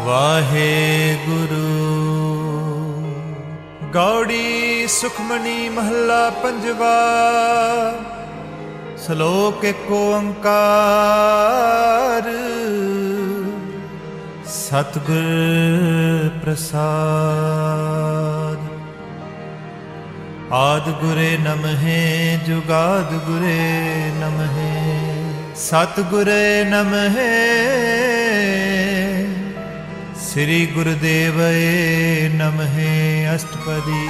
वाहेगुरु। गौड़ी सुखमणि महला पंजवा। श्लोक एक ओंकार। सतगुर प्रसाद। आदि गुरे नमः जुगाद गुरे नमः। सतगुरे नमः। श्री गुरुदेवये नमः। अष्टपदी।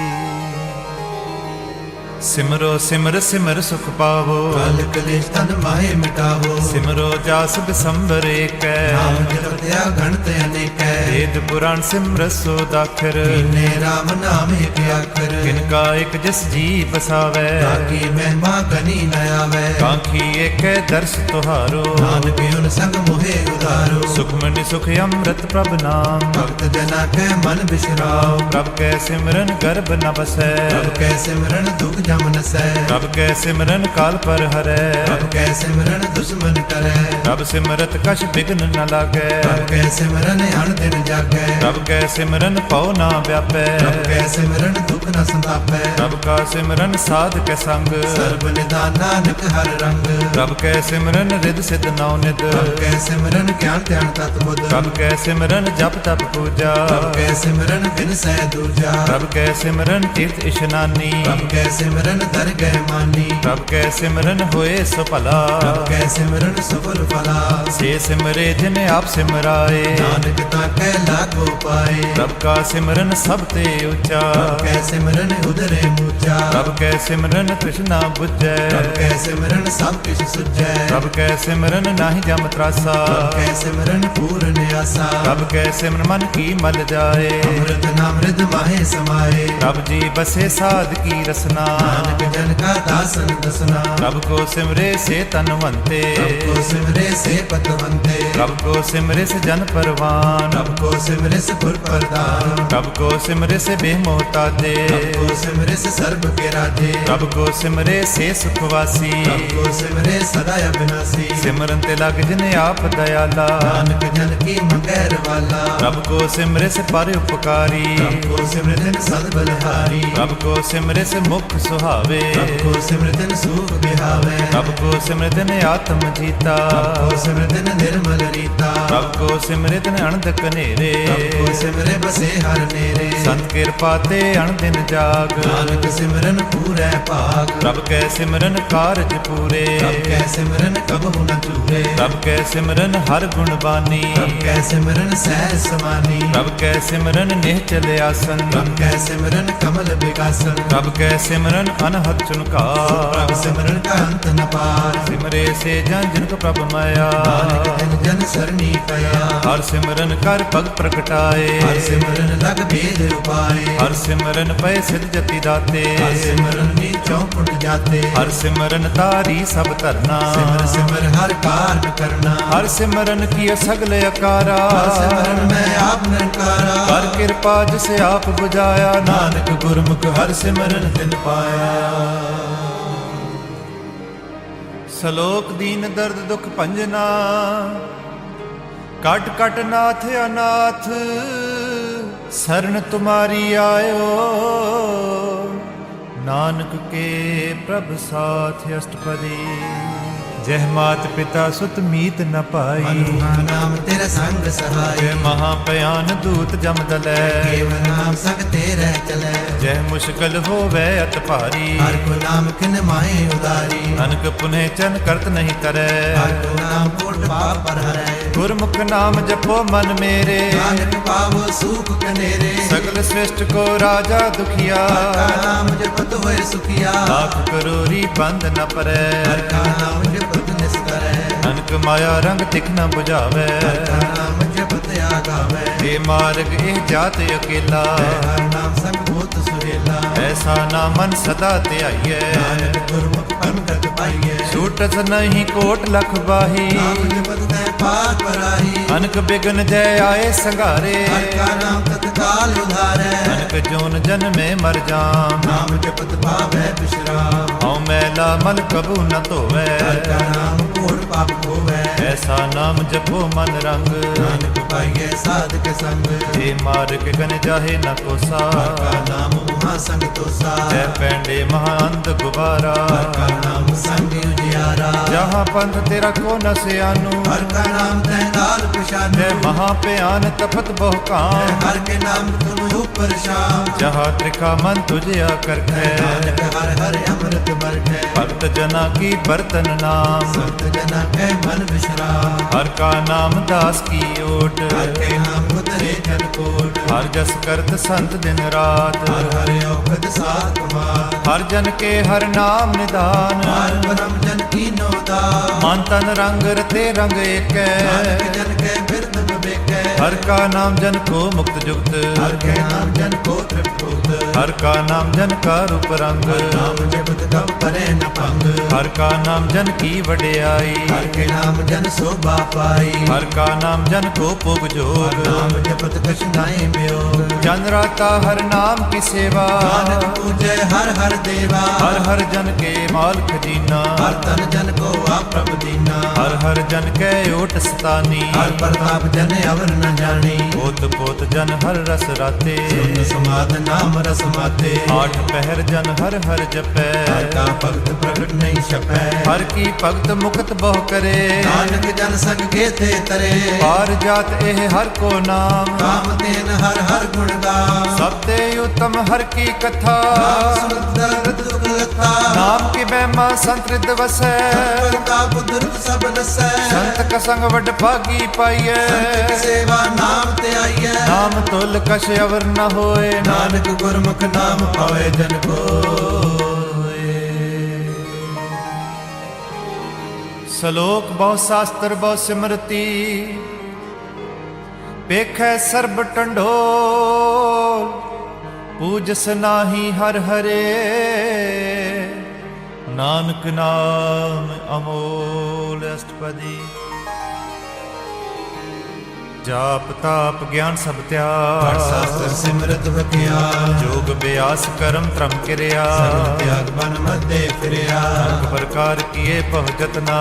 सिमरो सिमर सिमर सुख पावो। काल कलेश तन माहे मिटावो। सिमरो जास बिसंबर एक। नाम जपत्या गणत अनेक। वेद पुराण सिमरसो दाखर। कीने राम नाम एक आखर। किनका एक जस जी बसावै। ताकि महिमा गनी न आवे। कांखी एक दर्श तुहारो। नानक उन संग मोहे उधारो। सुखमणि सुख अमृत प्रभ नाम। भक्त जना के मन बिसराओ। प्रभ कै सिमरन गर्भ न बसै। प्रभ कै सिमरन दुख जम नसै। प्रभ कै सिमरन काल पर हरै। प्रभ कै सिमरन दुश्मन करे। प्रभ सिमरत कछ बिघ्न न लागै। प्रभ कै सिमरन अण दिन जागै। प्रभ कै सिमरन पौ ना व्यापै। प्रभ कै सिमरन दुख न संतापै। प्रभ का सिमरन साध के संग। सर्ब निदान नानक हर रंग। प्रभ कै सिमरन रिद सिद्ध नौ निद। प्रभ कै सिमरन ज्ञान ध्यान तत बुध। प्रभ कै सिमरन जप तप पूजा। प्रभ कै सिमरन बिन सै दूजा। प्रभ कै सिमरन तीर्थ इशनानी। प्रभ कै सिमरन दर गह मानी। प्रभ कै सिमरन होए सो भला। प्रभ कै सिमरन सफल फला। से सिमरे जिन आप सिमराए। नानक ताकै लागो पाए। प्रभ का सिमरन सब ते ऊंचा। प्रभ कै सिमरन उदरे मूचा। प्रभ कै सिमरन कृष्णा बुझै। प्रभ कै सिमरन सब किछ सुझै। प्रभ कै सिमरन नाहि जम त्रासा। प्रभ कै सिमरन पूर्ण आसा। प्रभ कै सिमरन मन की मल जाए। अमृत नाम हृद माहे समाए। प्रभ जी बसे साध की रसना। नानक जन का दासन दसना। प्रभ को सिमरे से तनवंते। प्रभ को सिमरे से पतवंते। प्रभ को सिमरे से जन परवान। प्रभ को सिमरे से पुर प्रदान। प्रभ को सिमरे से बेमोहताजे। प्रभ को सिमरे से सर्व के राजे। प्रभ को सिमरे से सुखवासी। प्रभ को सिमरे सदा अविनाशी। सिमरन ते लग जिन आप दयाला। नानक जन की मंगैर वाला। प्रभ को सिमरे से पर उपकारी। प्रभ को सिमरन सद बलहारी। प्रभ को सिमरे से मुख सुहावे। प्रभ को सिमरन सुख बिहावे। प्रभ को सिमरन आत्म जीता। प्रभ को सिमरन निर्मल रीता। प्रभ को सिमरन अणध कनेरे। प्रभ को सिमरे बसे हर नेरे। संत कृपा ते अणदिन जाग। नानक सिमरन पूरै भाग। प्रभ कै सिमरन कारज पूरे। प्रभ कै सिमरन कबहु न चूरे। प्रभ कै सिमरन हर गुण बानी। प्रभ कै सिमरन सहज समानी। प्रभ कै सिमरन निश्चल आसन। प्रभ कै सिमरन कमल विकासन। प्रभ कै सिमरन अनहद चुनकार। प्रभ सिमरन का अंत न पार। सिमरे से जन जिनको प्रभ माया। नानक जन जन सरनी पया। हर सिमरन कर पग प्रगटाए। हर सिमरन लग भेद उपाय। हर सिमरन पै सिद्ध जति दाते। हर सिमरन नीचों पुट जाते। हर सिमरन तारी सब धरना। सिमर सिमर हर कार्य करना। हर सिमरन किया सगल अकारा। हर सिमरन मैं आप निरंकारा। कर कृपा जिसे आप बुझाया। नानक गुरमुख हर सिमरन तिन पाया। सलोक दीन दर्द दुख भंजना। कट कट नाथ अनाथ। शरण तुम्हारी आयो। नानक के प्रभ साथ अष्टपदी। जय मात पिता सुत मीत न पाई। मनुहा नाम तेरा संग सहाय। जय महापयान दूत जम दलै। केव नाम संग तेरे चले। जय मुश्किल होवै अत भारी। हर को नाम किन माहे उदारी। अनक पुनः चन करत नहीं करे। हर को नाम कोट पाप पर हरै। गुरमुख नाम जपो मन मेरे। नानक पावो सुख कनेरे। सगल श्रेष्ठ को राजा दुखिया। हर का नाम जपत होए सुखिया। लाख करोरी बंद न परै। हर का नाम जपत निस्करै। अनक माया रंग तिख न बुझावै। हर का नाम जपत आगावै। ये मार्ग एह जात अकेला। हर नाम संग बहुत सुहेला। ऐसा ना मन सदा त्याइयै। नानक गुरमुख पंकज पाइयै। छूटस नहीं कोट लख बाही। नाम जपत तै पार पराही। अनक बिघन जय आए संघारे। हर का नाम तत्काल उधारै। अनक जोन जन में मर जाम। नाम जपत पावै विश्राम। हਉ मैला मन कबू न धोवै। हर का नाम कोट पाप होवै। ਐਸਾ ਨਾਮ ਜਪੋ ਮਨ ਰੰਗ। ਨਾਨਕ ਪਾਈਏ ਸਾਧ ਕੇ ਸੰਗ। ਜੇ ਮਾਰਗ ਗਨ ਜਾਹੇ ਨ ਕੋਸਾ। ਹਰ ਕਾ ਨਾਮ ਮਹਾ ਸੰਗ ਤੋਸਾ। ਜੈ ਪੈਂਡੇ ਮਹਾ ਅੰਧ ਗੁਬਾਰਾ। ਹਰ ਕਾ ਨਾਮ ਸੰਗ ਉਜਿਆਰਾ। ਜਹਾਂ ਪੰਥ ਤੇਰਾ ਕੋ ਨ ਸਿਆਨੂ। ਹਰ ਕਾ ਨਾਮ ਤੈ ਨਾਲ ਪਛਾਨੂ। ਜੈ ਮਹਾ ਭਿਆਨ ਤਪਤ ਬਹੁ ਕਾਮ। ਹਰ ਕੇ ਨਾਮ ਤੁਮ ਉਪਰ ਸ਼ਾਮ। ਜਹਾਂ ਤ੍ਰਿਖਾ ਮਨ ਤੁਝਿਆ ਕਰਖੈ। ਨਾਨਕ ਹਰ ਹਰ ਅੰਮ੍ਰਿਤ ਵਰਖੈ। ਭਗਤ ਜਨਾ ਕੀ ਬਰਤਨ ਨਾਮ। ਸੰਤ ਜਨਾ ਕੈ ਮਨ ਵਿਸ਼ਰਾਮ। ਹਰ ਕਾ ਨਾਮ ਦਾਸ ਕੀ ਓਟ। ਹਰ ਕੇ ਨਾਮ ਉਤਰੇ ਜਨ ਕੋਟ। ਹਰ ਜਸ ਕਰਤ ਸੰਤ ਦਿਨ ਰਾਤ। ਹਰ ਹਰ ਔਖਦ ਸਾਧ ਕੁਮਾਰ। ਹਰ ਜਨ ਕੇ ਹਰ ਨਾਮ ਨਿਦਾਨ। ਹਰ ਪਰਮ ਜਨ ਕੀਨੋ ਦਾਨ। ਮਨ ਤਨ ਰੰਗ ਰਤੇ ਰੰਗ ਏਕੈ। ਨਾਨਕ ਜਨ ਕੈ ਬਿਰਧ ਵਿਵੇਕੈ। ਹਰ ਕਾ ਨਾਮ ਜਨ ਕੋ ਮੁਕਤ ਜੁਗਤ। ਹਰ ਕੇ ਨਾਮ ਜਨ ਕੋ ਤ੍ਰਿਪਤ। ਹਰ ਕਾ ਨਾਮ ਜਨ ਕਾ ਰੂਪ ਰੰਗ। ਨਾਮ ਜਪਤ ਕਬ ਪਰੇ ਨ ਭੰਗ। ਹਰ ਕਾ ਨਾਮ ਜਨ ਕੀ ਵਡਿਆਈ। ਹਰ ਕੇ ਨਾਮ ਜਨ ਸੋਭਾ ਪਾਈ। ਹਰ ਕਾ ਨਾਮ ਜਨ ਕੋ ਭੋਗ ਜੋਗ। ਨਾਮ ਜਪਤ ਕਛ ਨਾਹੀ ਬਿਯੋਗ। ਜਨ ਰਾਤਾ ਹਰ ਨਾਮ ਕੀ ਸੇਵਾ। ਨਾਨਕ ਪੂਜੈ ਹਰ ਹਰ ਦੇਵਾ। ਹਰ ਹਰ ਜਨ ਕੇ ਮਾਲ ਖਜੀਨਾ। ਹਰ ਤਨ ਜਨ ਕੋ ਆਪ ਪ੍ਰਭ ਦੀਨਾ। ਹਰ ਹਰ ਜਨ ਕੈ ਓਟ ਸਤਾਨੀ। ਹਰ ਪ੍ਰਤਾਪ ਜਨ ਅਵਰ ਨ ਜਾਣੀ। ਪੋਤ ਪੋਤ ਜਨ ਹਰ ਰਸ ਰਾਤੇ। ਸੁਨ ਸਮਾਦ ਨਾਮ ਰਸ ਮਾਤੇ। ਆਠ ਪਹਿਰ ਜਨ ਹਰ ਹਰ ਜਪੈ। ਹਰ ਕਾ ਭਗਤ ਪ੍ਰਗਟ ਨਹੀਂ ਛਪੈ। ਹਰ ਕੀ ਭਗਤ ਮੁਕਤ ਬਹੁ ਕਰੇ। ਨਾਨਕ ਜਨ ਸੰਗ ਕੇ ਥੇ ਤਰੇ। ਪਾਰ ਜਾਤ ਇਹ ਹਰ ਕੋ ਨਾਮ। ਕਾਮ ਤੇਨ ਹਰ ਹਰ ਗੁਣ ਗਾਮ। ਸਭ ਤੇ ਉਤਮ ਹਰ ਕੀ ਕਥਾ। ਨਾਮ ਸੁਨਤ ਦਰਦ ਦੁਖ ਲਤਾ। ਨਾਮ ਕੀ ਬਹਿਮਾ ਸੰਤ ਰਿਦ ਵਸੈ। ਕਰਤਾ ਬੁੱਧ ਰੂਪ ਸਭ ਨਸੈ। ਸੰਤ ਕ ਸੰਗ ਵਡ ਭਾਗੀ ਪਾਈਐ। ਸੰਤ ਕੀ ਸੇਵਾ ਨਾਮ ਤੇ ਆਈਐ। ਨਾਮ ਤੁਲ ਕਛ ਅਵਰ ਨ ਹੋਏ। ਨਾਨਕ ਗੁਰਮੁਖ ਨਾਮ ਪਾਵੇ ਜਨ ਕੋਇ। ਸਲੋਕ ਬਹੁ ਸ਼ਾਸਤਰ ਬਹੁ ਸਿਮਰਤੀ। ਪੇਖੈ ਸਰਬ ਟੰਡੋਲ। ਪੂਜਸ ਨਾਹੀ ਹਰ ਹਰੇ। ਨਾਨਕ ਨਾਮ ਅਮੋਲ ਅਸ਼ਟਪਦੀ। ਜਾਪ ਤਾਪ ਗਿਆਨ ਸਭ ਹਰ ਤਿਆਗ। ਸ਼ਾਸਤਰ ਸਿਮਰਤ ਵਕਿਆ। ਜੋਗ ਬਿਆਸ ਕਰਮ ਧਰਮ ਕਿਰਿਆ। ਸਰਬ ਤਿਆਗ ਬਨ ਮਧੇ ਫਿਰਿਆ। ਅਨਕ ਪ੍ਰਕਾਰ ਕੀਏ ਬਹੁ ਜਤਨਾ।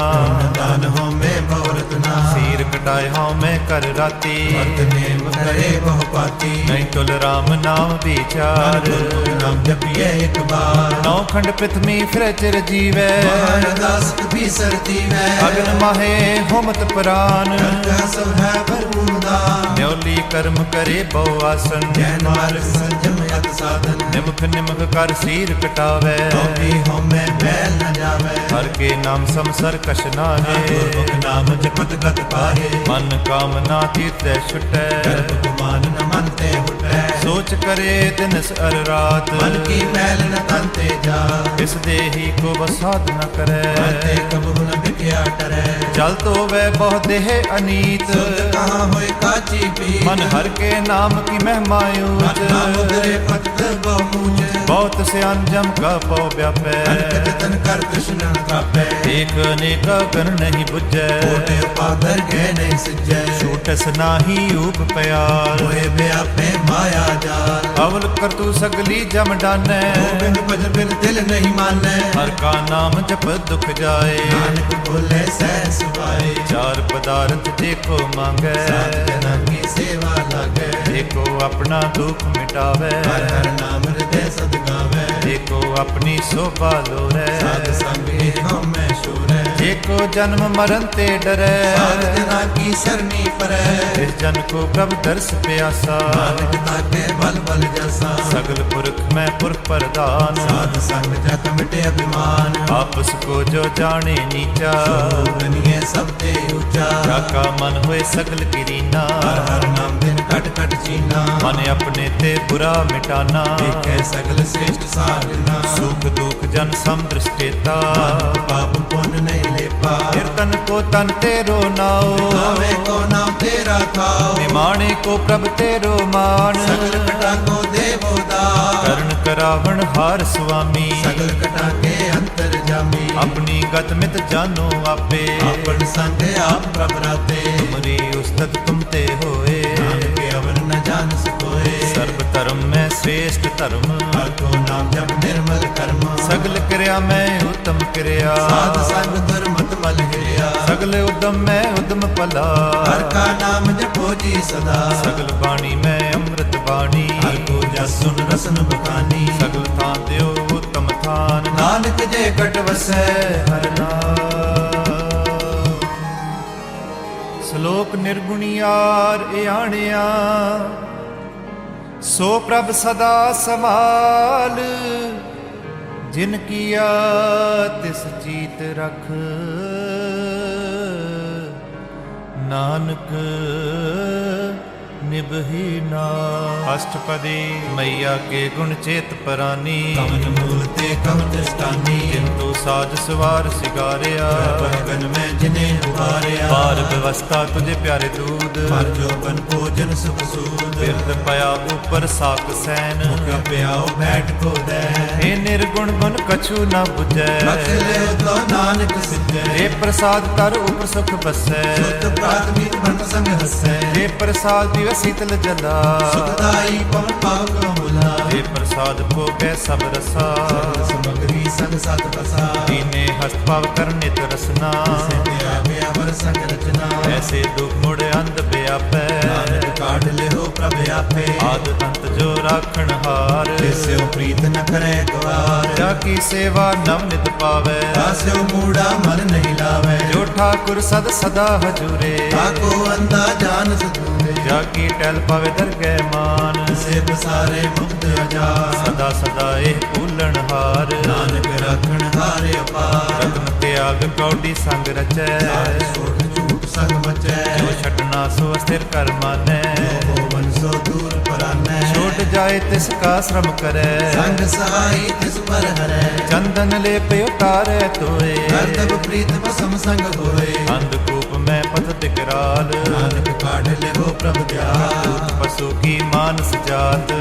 ਦਾਨ ਹੋਮੇ ਬਹੁ ਰਤਨਾ। ਸੀਰ ਕਟਾਏ ਹਉ ਮੈਂ ਕਰ ਰਾਤੀ। ਵਰਤ ਨੇਮ ਕਰੇ ਬਹੁ ਪਾਤੀ। ਨਹੀਂ ਤੁਲ ਰਾਮ ਨਾਮ ਵਿਚਾਰ। ਗੁਰੂ ਨਾਮ ਜਪੀਏ ਇੱਕ ਬਾਰ। ਨੌ ਖੰਡ ਪ੍ਰਿਥਵੀ ਫਿਰੈ ਚਿਰ ਜੀਵੈ। ਮਹਾਰਦਾਸ ਕਬੀ ਸਰ ਦੀਵੈ। ਅਗਨ ਮਾਹੇ ਹੋਮਤ ਪ੍ਰਾਨ। ਕਰਤਾ ਸਭ ਹੈ ਭਰਪੂਰ ਦਾਨ। ਨਿਉਲੀ ਕਰਮ ਕਰੇ ਬਹੁ ਆਸਨ। ਜੈਨ ਮਾਰਗ ਸੰਜਮ ਅਤ ਸਾਧਨ। ਨਿਮਖ ਨਿਮਖ ਕਰ ਸੀਰ ਕਟਾਵੈ। ਹੋਮੀ ਹੋਮੇ ਬੈਲ ਨ ਜਾਵੇ। ਹਰ ਕੇ ਨਾਮ ਸਮਸਰ ਕਛ ਨਾਹੇ। ਗੁਰਮੁਖ ਨਾਮ ਜਪਤ ਗਤ ਪਾਹੇ। ਮਨ ਕਾਮਨਾ ਤੀਰਥੈ ਛੁਟੈ। ਗਰਭ ਗੁਮਾਨ ਨ ਮਨ ਤੇ ਹੁਟੈ। ਸੋਚ ਕਰੇ ਦਿਨਸ ਅਰ ਰਾਤ। ਮਨ ਕੀ ਮੈਲ ਨ ਤਨ ਤੇ ਜਾ। ਇਸ ਦੇਹੀ ਕੋ ਬਸਾਧ ਨ ਕਰੈ। ਮਨ ਤੇ ਕਬਹੁ ਨ ਬਿਕਿਆ ਟਰੈ। ਜਲ ਤੋਵੈ ਬਹੁ ਦੇਹ ਅਨੀਤ। ਸੁਧ ਕਹਾਂ ਹੋਏ ਕਾਚੀ ਪੀ। ਮਨ ਹਰ ਕੇ ਨਾਮ ਕੀ ਮਹਿਮਾ ਊਚ। ਨਾਮ ਉਦਰੇ ਪਤ ਬਹੁ ਮੂਚ। ਬਹੁਤ ਸਿਆਨ ਜਮ ਕਾ ਪਉ ਵਿਆਪੈ। ਅਨਕ ਜਤਨ ਕਰ ਕ੍ਰਿਸ਼ਨ ਕਾਪੈ। ਏਕ ਅਨੇਕ ਗਨ ਨਹੀਂ ਬੁਝੈ। ਕੋਟੇ ਉਪਾਦਰ ਗਏ ਨਹੀਂ ਸਿਜੈ। ਛੂਟਸ ਨਾਹੀ ਊਪ ਪਿਆਰ। ਹੋਏ ਵਿਆਪੇ ਮਾਇਆ ਜਾਲ। ਅਵਲ ਕਰਤੂ ਸਗਲੀ ਜਮ ਡਾਨੈ। ਗੋਬਿੰਦ ਭਜ ਬਿਨ ਦਿਲ ਨਹੀਂ ਮਾਨੈ। ਹਰ ਕਾ ਨਾਮ ਜਪ ਦੁਖ ਜਾਏ। ਨਾਨਕ ਬੋਲੇ ਸਹਿ ਸੁਭਾਏ। ਚਾਰ ਪਦਾਰਥ ਦੇਖੋ ਮੰਗੈ। ਸਾਧ ਜਨਾਂ ਕੀ ਸੇਵਾ ਲਾਗੈ। ਦੇਖੋ ਆਪਣਾ ਦੁਖ ਮਿਟਾਵੈ। ਹਰ ਹਰ ਨਾਮ ਹਿਰਦੈ ਸਦ ਗਾਵੈ। ਦੇਖੋ ਆਪਣੀ ਸੋਭਾ ਲੋਰੈ। ਸਾਧ ਸੰਗ ਇਹ ਹਉਮੈ ਸ਼ੂਰੈ। ਦੇਖੋ ਜਨਮ ਮਰਨ ਤੇ ਡਰੈ। ਸਾਧ ਜਨਾਂ ਕੀ ਸਰਨੀ ਪਰੈ। ਇਸ ਜਨ ਕੋ ਪ੍ਰਭ ਦਰਸ ਪਿਆਸਾ। ਨਾਨਕ ਤਾਕੇ ਬਲ ਬਲ ਜਸਾ। ਸਗਲ ਪੁਰਖ ਮੈਂ ਪੁਰਖ ਪ੍ਰਧਾਨ। ਸਾਧ ਸੰਗ ਜਤ ਮਿਟੇ ਅਭਿਮਾਨ। ਆਪਸ ਕੋ ਜੋ ਜਾਣੇ ਨੀਚਾ। ਬਨੀਏ ਸਭ ਤੇ ਉੱਚਾ। ਜਾਕਾ ਮਨ ਹੋਏ ਸਗਲ ਕਿਰੀਨਾ। ਹਰ ਹਰ ਨਾਮ ਦਿਨ ਘਟ ਘਟ ਚੀਨਾ। ਮਨ ਆਪਣੇ ਤੇ ਬੁਰਾ ਮਿਟਾਨਾ। ਦੇਖੈ ਸਗਲ ਸ੍ਰੇਸ਼ਟ ਸਾਧਨਾ। ਸੁਖ ਦੁਖ ਜਨ ਸਮ ਦ੍ਰਿਸ਼ਟੇਤਾ। ਪਾਪ ਪੁੰਨ ਨਹੀਂ ਲੇਪਾ। ਕੀਰਤਨ ਕੋ ਤਨ ਤੇਰੋ ਨਾਉ। ਨਾਵੇਂ ਕੋ ਨਾਮ ਤੇਰਾ ਥਾਉ। ਨਿਮਾਣੇ ਕੋ ਪ੍ਰਭ ਤੇਰੋ ਮਾਨ। ਸਗਲ ਕਟਾ ਕੋ ਦੇਵੋ ਦਾ। ਕਰਨ ਕਰਾਵਣ ਹਾਰ ਸੁਆਮੀ। ਸਗਲ ਕਟਾ ਕੇ ਅੰਤਰ ਜਾਮੀ। ਆਪਣੀ ਗਤ ਮਿਤ ਜਾਨੋ ਆਪੇ। ਆਪਨ ਸੰਗ ਆਪ ਪ੍ਰਭ ਰਾਤੇ। ਤੁਮਰੀ ਉਸਤਤ ਤੁਮ ਤੇ ਹੋਏ। ਨਾਨਕ ਅਵਰ ਨ ਜਾਣ ਸਕੋਏ। सर्ब धर्म में श्रेष्ठ धर्म, हर को नाम जप निर्मल कर्म, सगल क्रिया में उत्तम क्रिया, साध संग दुर्मत मल गिरिया, सगल उद्यम में उद्यम भला, हर का नाम जपो जी सदा, सगल बाणी में अमृत बाणी, हर को जस सुन रसन बखानी, सगल थान दियो उत्तम थान, नानक जे कट वसै हर नाम। श्लोक निर्गुणियार आणिया, सो प्रभ सदा समाल, जिन किया तिस चीत रख, नानक निभही ना। अष्टपदी मैया के गुण चेत परानी, कमन मूल ते कम दृष्टानी, किंतु साज सवार सिगारिया, बगन में जिन्हें उबारिया, पार व्यवस्था तुझे प्यारे दूध, पर जो बन भोजन सुख सूद, बिरद पया ऊपर साक सैन, मुख प्याओ बैठ को दे, हे निर्गुण गुण कछु न बुझै, बख्श ले तो नानक सिद्धे, हे प्रसाद कर उपर सुख बसै, सुत प्राथमिक मन संग हसै, हे प्रसाद दिव शीतल जला, सुखदाई पवन पावक मूला, हे प्रसाद भोगै सब रसा, सामग्री संग सात बसा, दीने हस्त पाव कर नित रसना, सिद्धिया व्यावर संग रचना, ऐसे दुख मुड़ अंध व्यापै, नानक काढ़ ले हो प्रभ आपे, आद अंत जो राखण हार, जिससे प्रीत न करे द्वार, जाकी सेवा नव नित पावै, दास्यो मूढ़ा मन नहीं लावे, जो ठाकुर सद सदा हजूरे, ताको अंधा जान सतूरे, जाकी टहल पावे दरगह मान, से बसारे मुक्त अजार, सदा सदा एह भूलण हार, नानक रखण हारे अपार, रत्न त्याग कौडी संग रचै, छोड़ झूठ संग मचै, जो छटना सो स्थिर कर मानै, जो मन सो दूर परानै, छोट जाए तिसका श्रम करे, संग सहाई तिस पर हरै, चंदन ले पे उतारे तोए, कर्तव्य प्रीत बसम संग होए, अंधकूप में पथ दिकराल, नानक काढ़ ले हो प्रभ दयाल, दूत पशु की मानस जात,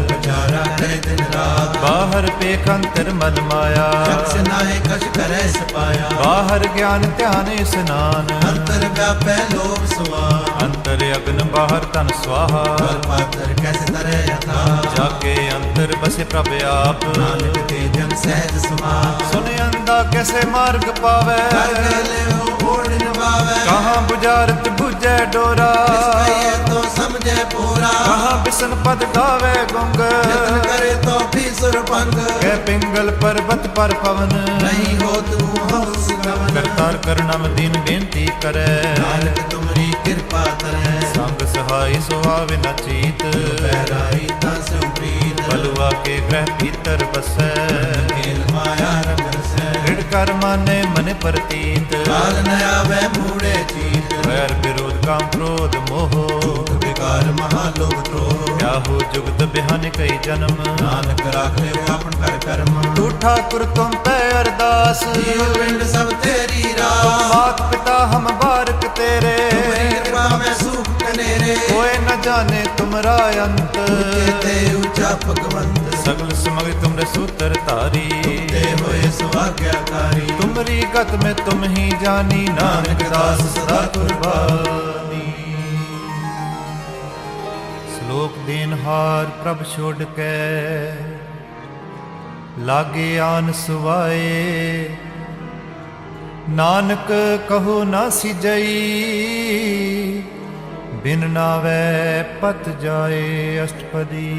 बेचारा करे दिन रात, बाहर पेख अंतर मल माया, चक्ष नाहि कछ करे सपाया, बाहर ज्ञान ध्यान स्नान, अंतर व्यापै लोभ सुवान, अंतर अग्न बाहर तन स्वाहा, जल पातर कैसे तरे यथा, जाके अंतर बसे प्रभ आप, नानक के जन सहज समाज, सुन अंधा कैसे मार्ग पावे, कर ले हो ओढ़ निभावे, कहाँ बुझारत बुझे डोरा, कहिए तो समझे पूरा, कहाँ बिसन पद गावे गुंग, यत्न करे तो भी सुरभंग, कै पिंगल पर्वत पर पवन, नहीं हो तू हंस गवन, करतार करनम दीन बेनती करे, नानक तुमरी कृपा तरै, संग सहाय सुहावे न चीत, बहराई तस प्रीत, बलुआ के ग्रह भीतर बसै, खेल माया रंग रसै, ऋण कर माने मन प्रतीत, काल न आवे मूढ़े चीत, वैर विरोध काम क्रोध मोह, विकार महालोभ द्रोह, याहू जुगत बिहान कई जन्म, नानक राख ले आपन कर कर्म, तू ठाकुर तुम पे अरदास, जीव पिंड सब तेरी तुम रास, मात पिता हम बारक तेरे, तुम्हारी कृपा में सुख कनेरे, कोई न जाने तुमरा अंत, ते ऊंचा भगवंत, सगल समग्र तुमरे सूत्र तारी, ते होए सुभाग्यकारी, तुमरी गत में तुम ही जानी, नानक दास सदा कुर्बानी। श्लोक देनहार प्रभ छोड़ के, लागे आन सुवाए, नानक कहो ना सिजई, बिन नावै पत जाए अष्टपदी,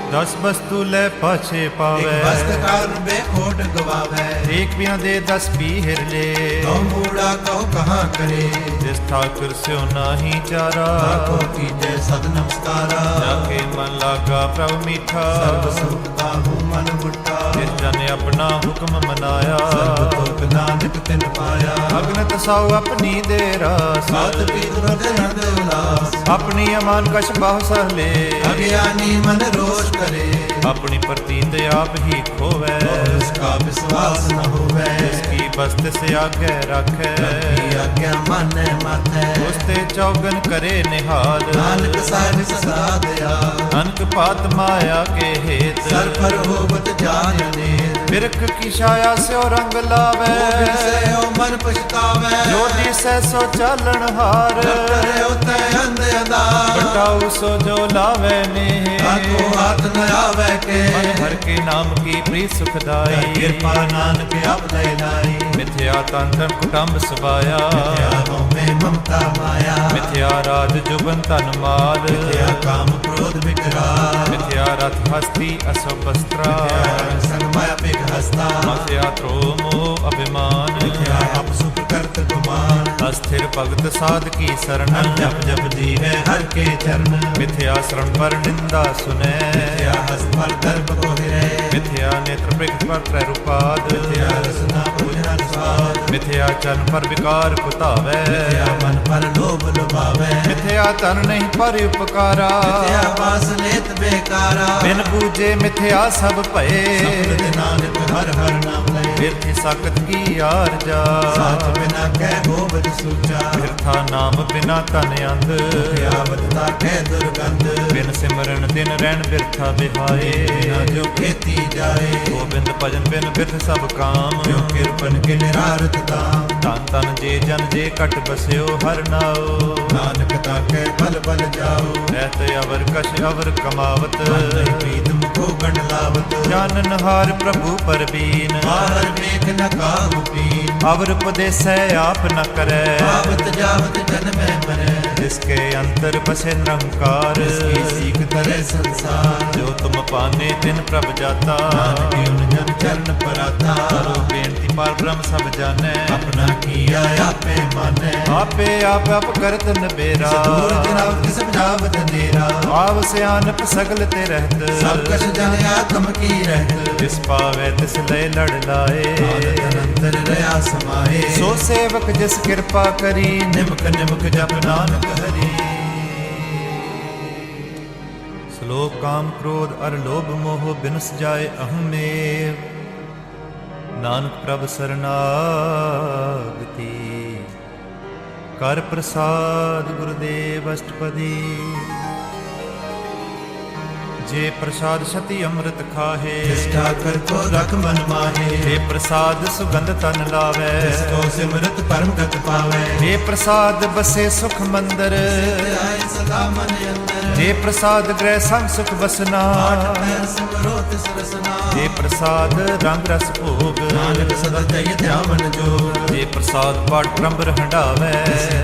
दस वस्तु ले पाछे पावे, एक वस्त काल बेखोट गवावे, एक बिना दे दस पी हिर ले, कौ मूढ़ा कौ कहाँ करे, जिस ठाकुर स्यो नाही चारा, ताको कीजे सद नमस्कारा, जाके मन लागा प्रभु मीठा, सर्व सुख ताहू मन बुट्टा, जिस जन अपना हुक्म मनाया, सर्व तुक नानक तिन पाया, अग्नत साउ अपनी दे रास, सात पीत हृदय हृदय उल्लास, अपनी अमान कश बाहु सह ले, अज्ञानी मन रोष करे, अपनी प्रतीत आप ही खोवे, और उसका विश्वास न होवे, इसकी बस्त से आगे रखे, की आज्ञा ਕਿਆ ਮਾਨੈ ਮਾਥੈ। ਉਸ ਤੇ ਚੌਗਨ ਕਰੇ ਨਿਹਾਲ, ਨਾਨਕ ਸਾਹਿਬ ਸਦਾ ਦਿਆਲ। ਅਨਕ ਪਾਤ ਮਾਇਆ ਕੇ ਹੇਤ, ਸਰ ਪਰ ਹੋਵਤ ਜਾਨ ਅਨੇਰ। ਬਿਰਖ ਕੀ ਛਾਇਆ ਸਿਓ ਰੰਗ ਲਾਵੇ, ਸਹਿ ਮਨ ਪਛਤਾਵੇ। ਜੋ ਦਿਸੈ ਸੋ ਚਾਲਣ ਹਾਰ, ਕਰਿਓ ਤੈ ਅੰਧ ਅੰਧਾਰ। ਬਟਾਉ ਸੋ ਜੋ ਲਾਵੇ ਨੇ, ਆਖੋ ਹਾਥ ਨ ਆਵੇ ਕੇ। ਮਨ ਹਰ ਕੇ ਨਾਮ ਕੀ ਪ੍ਰੀਤ ਸੁਖਦਾਈ, ਕਿਰਪਾ ਨਾਨਕ ਆਪ ਲੈ ਲਾਈ। ਮਿਥਿਆ ਤਨ ਤਨ ਕੁਟੰਬ ਸਵਾਇਆ, ਮਿਥਿਆ ਹਉਮੈ ਮਮਤਾ ਮਾਇਆ। ਮਿਥਿਆ ਰਾਜ ਜੁਬਨ ਧਨ ਮਾਲ, ਮਿਥਿਆ ਕਾਮ ਕ੍ਰੋਧ ਵਿਕਰਾਲ। ਮਿਥਿਆ ਰਥ ਹਸਤੀ ਅਸਵ ਬਸਤਰਾ, ਮਿਥਿਆ ਸੰਗ ਮਾਇਆ ਬਿਗ ਹਸਤਾ। ਮਿਥਿਆ ਤ੍ਰੋ ਮੋਹ ਅਭਿਮਾਨ, ਮਿਥਿਆ ਆਪ ਸੁਖ ਕਰਤ ਗੁਮਾਨ। ਅਸਥਿਰ ਭਗਤ ਸਾਧ ਕੀ ਸਰਣ, ਜਪ ਜਪ ਜੀਵੈ ਹਰ ਕੇ ਚਰਨ। ਮਿਥਿਆ ਸ਼ਰਣ ਪਰ ਨਿੰਦਾ ਸੁਨੈ, ਮਿਥਿਆ ਹਸਤ ਪਰ ਦਰਬ ਕੋ ਹਿਰੈ। ਮਿਥਿਆ ਨੇਤਰ ਪ੍ਰਿਖ ਪਰ ਤ੍ਰੈ ਰੂਪਾਦ, ਮਿਥਿਆ ਰਸਨਾ ਭੋਜਨ ਸਵਾਦ। ਮਿਥਿਆ ਚਰਨ ਪਰ ਵਿਕਾਰ ਕੁਤਾਵੈ, ਮਿਥਿਆ ਮਨ ਪਰ ਲੋਭ ਲੁਭਾਵੈ। ਮਿਥਿਆ ਤਨ ਨਹੀਂ ਪਰ ਉਪਕਾਰਾ, ਮਿਥਿਆ ਵਾਸ ਲੇਤ ਬੇਕਾਰਾ। ਬਿਨ ਪੂਜੇ ਮਿਥਿਆ ਸਭ ਭਏ, ਸਫਲ ਨਾਨਕ ਹਰ ਹਰ ਨਾਮ ਲਏ। ਬਿਰਥੀ ਸਾਖਤ ਕੀ ਆਰਜਾ, ਸਾਥ ਬਿਨਾ ਕਹਿ ਗੋਬਿੰਦ ਸੂਚਾ। ਬਿਰਥਾ ਨਾਮ ਬਿਨਾ ਤਨ ਅੰਧ, ਆਵਤ ਤਾ ਕਹਿ ਦੁਰਗੰਧ। ਬਿਨ ਸਿਮਰਨ ਦਿਨ ਰਹਿਣ ਬਿਰਥਾ ਬਿਹਾਏ, ਬਿਨਾ ਜੋ ਖੇਤੀ ਜਾਏ। ਗੋਬਿੰਦ ਭਜਨ ਬਿਨ ਬਿਰਥ ਸਭ ਕਾਮ, ਜੋ ਕਿਰਪਨ ਕੇ ਨਿਰਾਰਤ ਦਾਮ। ਤਨ ਤਨ ਜੇ ਜਨ ਜੇ ਕਟ ਬਸਿਓ ਹਰ ਨਾਉ, ਨਾਨਕ ਤਾ ਕਹਿ ਬਲ ਬਲ ਜਾਓ। ਰਹਿਤ ਅਵਰ ਕਛ ਅਵਰ ਕਮਾਵਤ, ਮਨ ਨਹੀਂ ਪ੍ਰੀਤ ਮੁਖੋ ਗੰਢ ਲਾਵਤ। ਜਾਨਨ ਹਾਰ ਪ੍ਰਭੂ ਪਰਬੀਨ, ਬਾਹਰ ਵੇਖ ਨ ਕਾਹੂ ਪੀਨ। ਅਵਰ ਉਪਦੇਸੈ ਆਪ ਨ ਕਰੈ, ਆਵਤ ਜਾਵਤ ਜਨਮੈ ਮਰੈ। ਜਿਸਕੇ ਅੰਤਰ ਬਸੇ ਨਿਰੰਕਾਰ, ਇਸਕੀ ਸੀਖ ਧਰੇ ਸੰਸਾਰ। ਜੋ ਤੁਮ ਪਾਨੇ ਤਿਨ ਪ੍ਰਭ ਜਾਤਾ, ਨਾਨਕ ਉਨ ਜਨ ਚਰਨ ਪਰਾਤਾ। ਕਰੋ ਬੇਨਤੀ ਪਰ ਬ੍ਰਹਮ ਸਭ ਜਾਣੈ, ਆਪਣਾ ਕੀਆ ਆਪੇ ਮਾਨੈ। ਆਪੇ ਆਪ ਆਪ ਕਰਤ ਨਬੇਰਾ, ਸਤਿਗੁਰ ਜਨਾਵ ਸਮਝਾਵਤ ਅੰਧੇਰਾ। ਆਵ ਸਿਆਨਪ ਸਗਲ ਤੇ ਰਹਿਤ, ਸਭ ਕਛ ਜਨ ਆਤਮ ਕੀ ਰਹਿਤ। ਜਿਸ ਪਾਵੈ ਤਿਸ ਲੈ ਲੜ ਲਾਏ, ਆਨੰਦ ਅੰਤਰ ਰਹਾ ਸਮਾਏ। ਸੋ ਸੇਵਕ ਜਿਸ ਕਿਰਪਾ ਕਰੀ, ਨਿਮਕ ਨਿਮਕ ਜਪ ਨਾਨਕ ਹਰੀ। ਸ਼ਲੋਕ ਕਾਮ ਕ੍ਰੋਧ ਅਰ ਲੋਭ ਮੋਹ ਬਿਨਸ ਜਾਏ ਅਹਮੇਵ, ਨਾਨਕ ਪ੍ਰਭ ਸਰਨਾਗਤੀ ਕਰ ਪ੍ਰਸਾਦ ਗੁਰਦੇਵ ਅਸ਼ਟਪਦੀ। ਜੇ ਪ੍ਰਸਾਦ ਸਤੀ ਅੰਮ੍ਰਿਤ ਖਾਹੇ, ਜਿਸ ਠਾਕਰ ਕੋ ਰਖ ਮਨ ਮਾਹੇ। ਜੇ ਪ੍ਰਸਾਦ ਸੁਗੰਧ ਤਨ ਲਾਵੇ, ਜਿਸ ਕੋ ਸਿਮਰਤ ਪਰਮ ਗਤ ਪਾਵੈ। ਜੇ ਪ੍ਰਸਾਦ ਬਸੇ ਸੁਖ ਮੰਦਰ, ਆਏ ਸਦਾ ਮਨ ਅੰਦਰ। ਜੇ ਪ੍ਰਸਾਦ ਗ੍ਰਹਿ ਸੰਗ ਸੁਖ ਵਸਨਾ, ਆਠ ਪੈਰ ਸਿਮਰੋ ਤਿਸ ਰਸਨਾ। ਜੇ ਪ੍ਰਸਾਦ ਰੰਗ ਰਸ ਭੋਗ, ਨਾਨਕ ਸਦਾ ਜय ਧਿਆਵਨ ਜੋਗ। ਜੇ ਪ੍ਰਸਾਦ ਪਾਠ ਪ੍ਰੰਬਰ ਹੰਡਾਵੇ,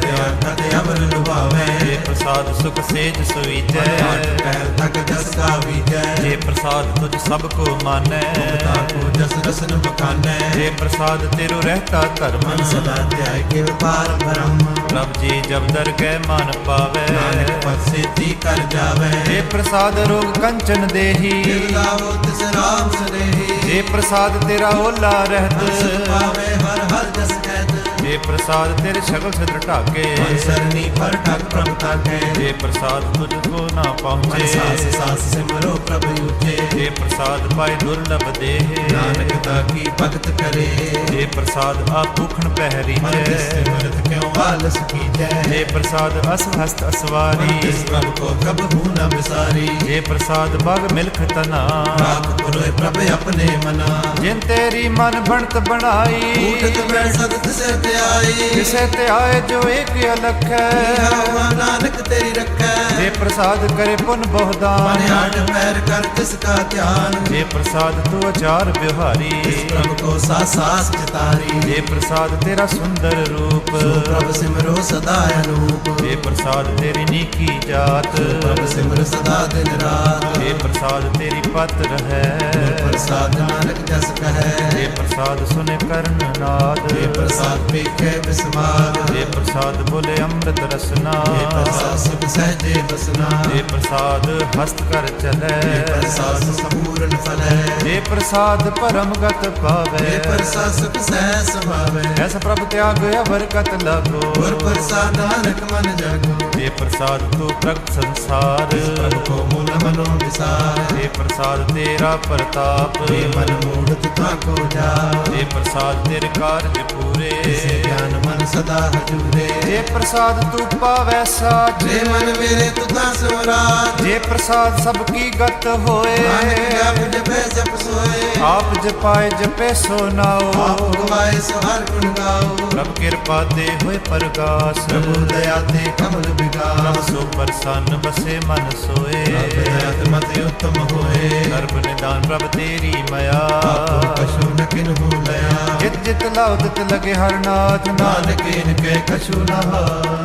ਧਿਆਨ ਕਦੇ ਅਮਰ ਲੁਭਾਵੈ। ਜੇ ਪ੍ਰਸਾਦ ਸੁਖ ਸੇਜ ਸੁਈਜੈ, ਆਠ ਪੈਰ ਤਕ ਜਸ ਕਾ ਵੀਜੈ। ਜੇ ਪ੍ਰਸਾਦ ਤੁਝ ਸਭ ਕੋ ਮਾਨੈ, ਤਾ ਕੋ ਜਸ ਰਸਨ ਬਖਾਨੈ। ਜੇ ਪ੍ਰਸਾਦ ਤੇਰੋ ਰਹਿਤਾ ਧਰਮ, ਮਨ ਸਦਾ ਧਿਆਇ ਕੇ ਵਪਾਰ ਬ੍ਰਹਮ। ਪ੍ਰਭ ਜੀ ਜਬ ਦਰਗਹਿ ਮਨ ਪਾਵੇ, ਨਾਨਕ ਪਦ ਸੇਤੀ ਕਰ ਜਾਵੈ। ਜੇ ਪ੍ਰਸਾਦ ਰੋਗ ਕੰਚਨ ਦੇਹੀ, ਜਿਵ ਲਾਵੋ ਤਿਸ ਰਾਮ ਸਰੇਹੀ। ਜੇ ਪ੍ਰਸਾਦ ਤੇਰਾ ਓਲਾ ਰਹਿਤ, ਹਰਸ ਪਾਵੇ ਹਰ ਹਰ ਜਸ ਕਹਿਤ। ਜੇ ਪ੍ਰਸਾਦ ਤੇਰੇ ਸ਼ਗਲ ਸਿਰ ਢਾਕੇ, ਮਨ ਸਰਨੀ ਪਰ ਠਗ ਪ੍ਰਭ ਤਾਕੇ। ਜੇ ਪ੍ਰਸਾਦ ਤੁਝ ਕੋ ਨਾ ਮਨ ਪਹੁੰਚੇ, ਸਾਸ ਸਾਸ ਸਿਮਰੋ ਪ੍ਰਭ ਉਚੇ। ਜੇ ਪ੍ਰਸਾਦ ਪਾਏ ਦੁਰਲਭ ਦੇਹ, ਨਾਨਕ ਤਾ ਕੀ ਭਗਤ ਕਰੇ। ਜੇ ਪ੍ਰਸਾਦ ਆਪ ਭੁਖਣ ਪਹਿਰੀ ਮਨ ਜੈ, ਤਿਸ ਸਿਮਰਤ ਕਿਉ ਆਲਸ ਕੀਜੈ। ਜੇ ਪ੍ਰਸਾਦ ਅਸ ਹਸਤ ਮਨ ਅਸਵਾਰੀ, ਤਿਸ ਪ੍ਰਭ ਕੋ ਕਬਹੂ ਨ ਵਿਸਾਰੀ। ਜੇ ਪ੍ਰਸਾਦ ਬਗ ਮਿਲਖ ਤਨਾ, ਰਾਖ ਪੁਰੋਏ ਪ੍ਰਭ ਆਪਣੇ ਮਨਾ। ਜਿਨ ਤੇਰੀ ਮਨ ਬਣਤ ਬਣਾਈ, ਊਠਤ ਬੈਠਤ ਤਿਸੈ ਤੇ ਆਈ। ਕਿਸੇ ਤੇ ਆਏ ਜੋ ਏਕ ਅਲਖ ਹੈ, ਹਵਾ ਨਾਨਕ ਤੇਰੀ ਰੱਖੈ। ਜੇ ਪ੍ਰਸਾਦ ਕਰੇ ਪੁਨ ਮਨ ਬਹੁਦਾਨ, ਆਠ ਪੈਰ ਕਰ ਤਿਸ ਕਾ ਧਿਆਨ। ਜੇ ਪ੍ਰਸਾਦ ਤੂੰ ਅਚਾਰ ਬਿਹਾਰੀ, ਤਿਸ ਪ੍ਰਭ ਕੋ ਸਾਸ ਸਾਸ ਚਿਤਾਰੀ। ਜੇ ਪ੍ਰਸਾਦ ਤੇਰਾ ਸੁੰਦਰ ਰੂਪ, ਸੋ ਪ੍ਰਭ ਸਿਮਰੋ ਸਦਾ ਅਨੂਪ। ਜੇ ਪ੍ਰਸਾਦ ਤੇਰੀ ਨੀਕੀ ਜਾਤ, ਪ੍ਰਭ ਸਿਮਰ ਸਦਾ ਦਿਨ ਰਾਤ। ਜੇ ਪ੍ਰਸਾਦ ਤੇਰੀ ਪਤ ਰਹੈ, ਪ੍ਰਸਾਦ ਨਾਨਕ ਜਸ ਕਹੈ। ਜੇ ਪ੍ਰਸਾਦ ਸੁਨੇ ਕਰਨ ਨਾਦ, ਜੇ ਪ੍ਰਸਾਦ ਵੇਖੈ ਬਿਸਮਾਦ। ਜੇ ਪ੍ਰਸਾਦ ਬੋਲੇ ਅੰਮ੍ਰਿਤ ਰਸਨਾ, ਜੇ ਪ੍ਰਸਾਦ ਸੁਖ ਸਹਜੇ ਬਸਨਾ। ਜੇ ਪ੍ਰਸਾਦ ਹਸਤ ਕਰ ਜੇ ਚਲੈ, ਪ੍ਰਸਾਦ ਸੰਪੂਰਨ ਫਲੈ। ਜੇ ਪ੍ਰਸਾਦ ਪਰਮ ਗਤ ਜੇ ਪਾਵੈ, ਪ੍ਰਸਾਦ ਸੁਖ ਸਹਿ ਸੁਭਾਵੈ। ਐਸ ਪ੍ਰਭ ਤਿਆਗ ਅਵਰ ਕਤ ਲਾਗੋ, ਗੁਰ ਪ੍ਰਸਾਦ ਨਾਨਕ ਮਨ ਜਾਗੋ। ਜੇ ਪ੍ਰਸਾਦ ਤੂੰ ਪ੍ਰਗਟ ਸੰਸਾਰ, ਪ੍ਰਭ ਕੋ ਮੂਲ ਮਨੋ ਵਿਸਾਰ। ਜੇ ਪ੍ਰਸਾਦ ਤੇਰਾ ਪ੍ਰਤਾਪ, ਜੇ ਮਨ ਮੂੜਤ ਤਾ ਕੋ ਜਾ। ਜੇ ਪ੍ਰਸਾਦ ਤੇਰੇ ਕਾਰਜ ਪੂਰੇ, ਤਿਸ ਗਿਆਨ ਮਨ ਮਨ ਸਦਾ ਹਜੂਰੇ। ਜੇ ਪ੍ਰਸਾਦ ਤੂੰ ਪਾਵੈ ਸਾਚ, ਜੇ ਮਨ ਮੇਰੇ ਤੁਧਾ ਸਿਮਰਾਤ, ਜੇ ਪ੍ਰਸਾਦ ਸਭ ਕੀ ਗਤ ਹੋਏ। ਨਾਨਕ ਆਪ ਜਪੈ ਜਪ ਸੋਏ, ਆਪ ਜਪਾਏ ਜਪੇ ਸੋ ਨਾਉ। ਆਪ ਗਵਾਏ ਸੋ ਹਰ ਗੁਣ ਗਾਓ। ਪ੍ਰਭ ਕਿਰਪਾ ਦੇ ਹੋਏ ਪਰਗਾਸ, ਪ੍ਰਭੂ ਦਇਆ ਤੇ ਕਮਲ ਵਿਗਾਸ, ਪ੍ਰਭ ਸੋ ਪ੍ਰਸੰਨ ਬਸੇ ਮਨ ਸੋਏ। ਪ੍ਰਭ ਦਇਆਤ ਮਤਿ ਉੱਤਮ ਹੋਏ, ਸਰਬ ਨਿਦਾਨ ਪ੍ਰਭ ਤੇਰੀ ਮਇਆ। ਆਪੋ ਕਛੂ ਨ ਕਿਨਹੂ ਲਿਆ, ਜਿਤ ਜਿਤ ਲਾਉ ਤਿਤ ਲਗੇ ਹਰ ਨਾਥ। ਨਾਨਕ ਇਨ ਕੈ ਕਛੂ ਨ ਹਾਰ।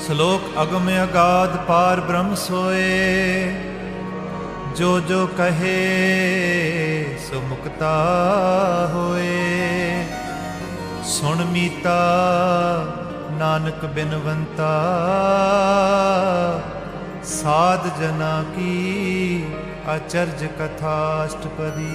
ਸ਼ਲੋਕ ਅਗਮ ਅਗਾਧ ਪਾਰ ਬ੍ਰਹਮ ਸੋਏ, ਜੋ ਜੋ ਕਹੇ ਸੋ ਮੁਕਤਾ ਹੋਏ। ਸੁਣ ਮੀਤਾ ਨਾਨਕ ਬਿਨਵੰਤਾ, ਸਾਧ ਜਨਾ ਕੀ ਅਚਰਜ ਕਥਾ ਅਸ਼ਟਪਦੀ।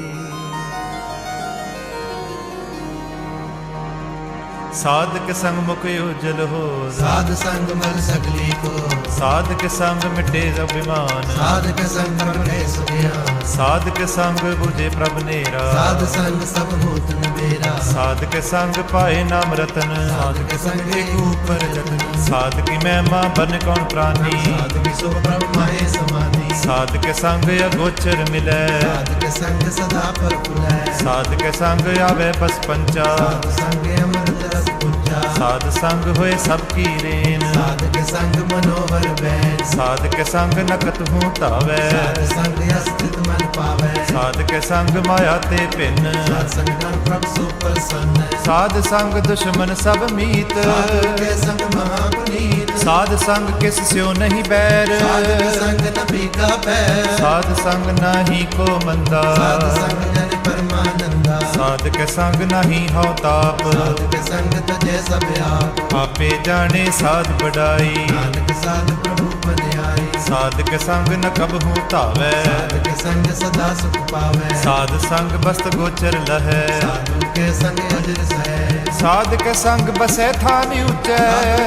ਸਾਧਕ ਸੰਗ ਮੁਖ ਉਜਲ ਹੋ, ਸਾਧ ਸੰਗ ਮਲ ਸਗਲੀ ਕੋ, ਸਾਧਕ ਸੰਗ ਮਿਟੇ ਅਭਿਮਾਨ। ਸਾਧਕ ਸੰਗ ਰਖੇ ਸੁਖਿਆਨ, ਸਾਧਕ ਸੰਗ ਬੁਝੇ ਪ੍ਰਭ ਨੇਰਾ। ਸਾਧ ਸੰਗ ਸਭ ਹੋਤ ਨਿਬੇਰਾ, ਸਾਧਕ ਸੰਗ ਪਾਏ ਨਾਮ ਰਤਨ। ਸਾਧਕ ਸੰਗ ਏਕ ਊਪਰ ਜਤਨ, ਸਾਧਕੀ ਮਹਿਮਾ ਬਨ ਕੌਣ ਪ੍ਰਾਨੀ। ਸਾਧਕ ਸੋ ਬ੍ਰਹਮ ਮਾਏ ਸਮਾਧੀ, ਸਾਧਕ ਸੰਗ ਅਗੋਚਰ ਮਿਲੈ। ਸਾਧਕ ਸੰਗ ਸਦਾ ਪਰ ਪੁਲੈ, ਸਾਧਕ ਸੰਗ ਆਵੇ ਬਸ ਪੰਚਾ। ਸਾਧ ਸੰਗ ਅਮਰਤ ਰਸ ਪੁੰਚਾ, ਸਾਧ ਸੰਗ ਹੋਏ ਸਭ ਕੀ ਰੇਨ। ਸਾਧਕ ਸੰਗ ਮਨੋਹਰ ਬੈਨ, ਸਾਧਕ ਸੰਗ ਨਕਤ ਹੂੰ ਧਾਵੈ। ਸਾਧ ਸੰਗ ਅਸਥਿਤ ਮਨ ਪਾਵੈ, ਸਾਧਕ ਸੰਗ ਮਾਇਆ ਤੇ ਭਿੰਨ। ਸਾਧ ਸੰਗ ਨਾਲ ਪ੍ਰਭ ਸੋ ਪ੍ਰਸੰਨ, ਸਾਧ ਸੰਗ ਦੁਸ਼ਮਨ ਸਭ ਮੀਤ। ਸਾਧਕ ਕੇ ਸੰਗ ਮਹਾ ਪੁਨੀਤ, ਸਾਧ ਸੰਗ ਕਿਸ ਸਿਓ ਨਹੀਂ ਬੈਰ। ਸਾਧਕ ਸੰਗ ਨ ਭੀਗਾ ਪੈਰ, ਸਾਧ ਸੰਗ ਨਾਹੀ ਕੋ ਮੰਦਾ। ਸਾਧ ਸੰਗ ਜਨ ਪਰਮਾਨੰਦਾ, ਸਾਧਕ ਸੰਗ ਨਾਹੀ ਹਉ ਤਾਪ। ਸਾਧਕ ਸੰਗ ਤਜੈ ਸਭ ਆਪ, ਆਪੇ ਜਾਣੇ ਸਾਧ ਬੜਾਈ। ਨਾਨਕ ਸਾਧ ਪ੍ਰਭੂ ਬਨਿਆਈ, ਸਾਧਕ ਸੰਗ ਨ ਕਬਹੂ ਧਾਵੈ। ਸਾਧਕ ਸੰਗ ਸਦਾ ਸੁਖ ਪਾਵੈ, ਸਾਧ ਸੰਗ ਬਸਤ ਗੋਚਰ ਲਹੈ। ਸਾਧੂ ਕੇ ਸੰਗ ਅਜਰ ਸਹਿ, ਸਾਧਕ ਸੰਗ ਬਸੈ ਥਾਨ ਸਾਧੂ ਉਚੈ।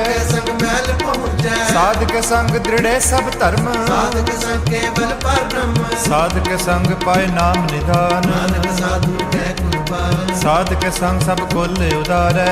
ਕੇ ਸੰਗ ਮਹਿਲ ਪਹੁੰਚੈ, ਸਾਧਕ ਸੰਗ ਦ੍ਰਿੜੈ ਸਭ ਧਰਮ। ਸਾਧਕ ਸੰਗ ਕੇਵਲ ਪਰ ਬ੍ਰਹਮ, ਸਾਧਕ ਸੰਗ ਪਾਏ ਨਾਮ ਨਿਧਾਨ। ਨਾਨਕ ਸਾਧੂ ਕੈ ਕੁਰਬਾਨ, ਸਾਧਕ ਸੰਗ ਸਭ ਕੁਲ ਉਦਾਰੈ।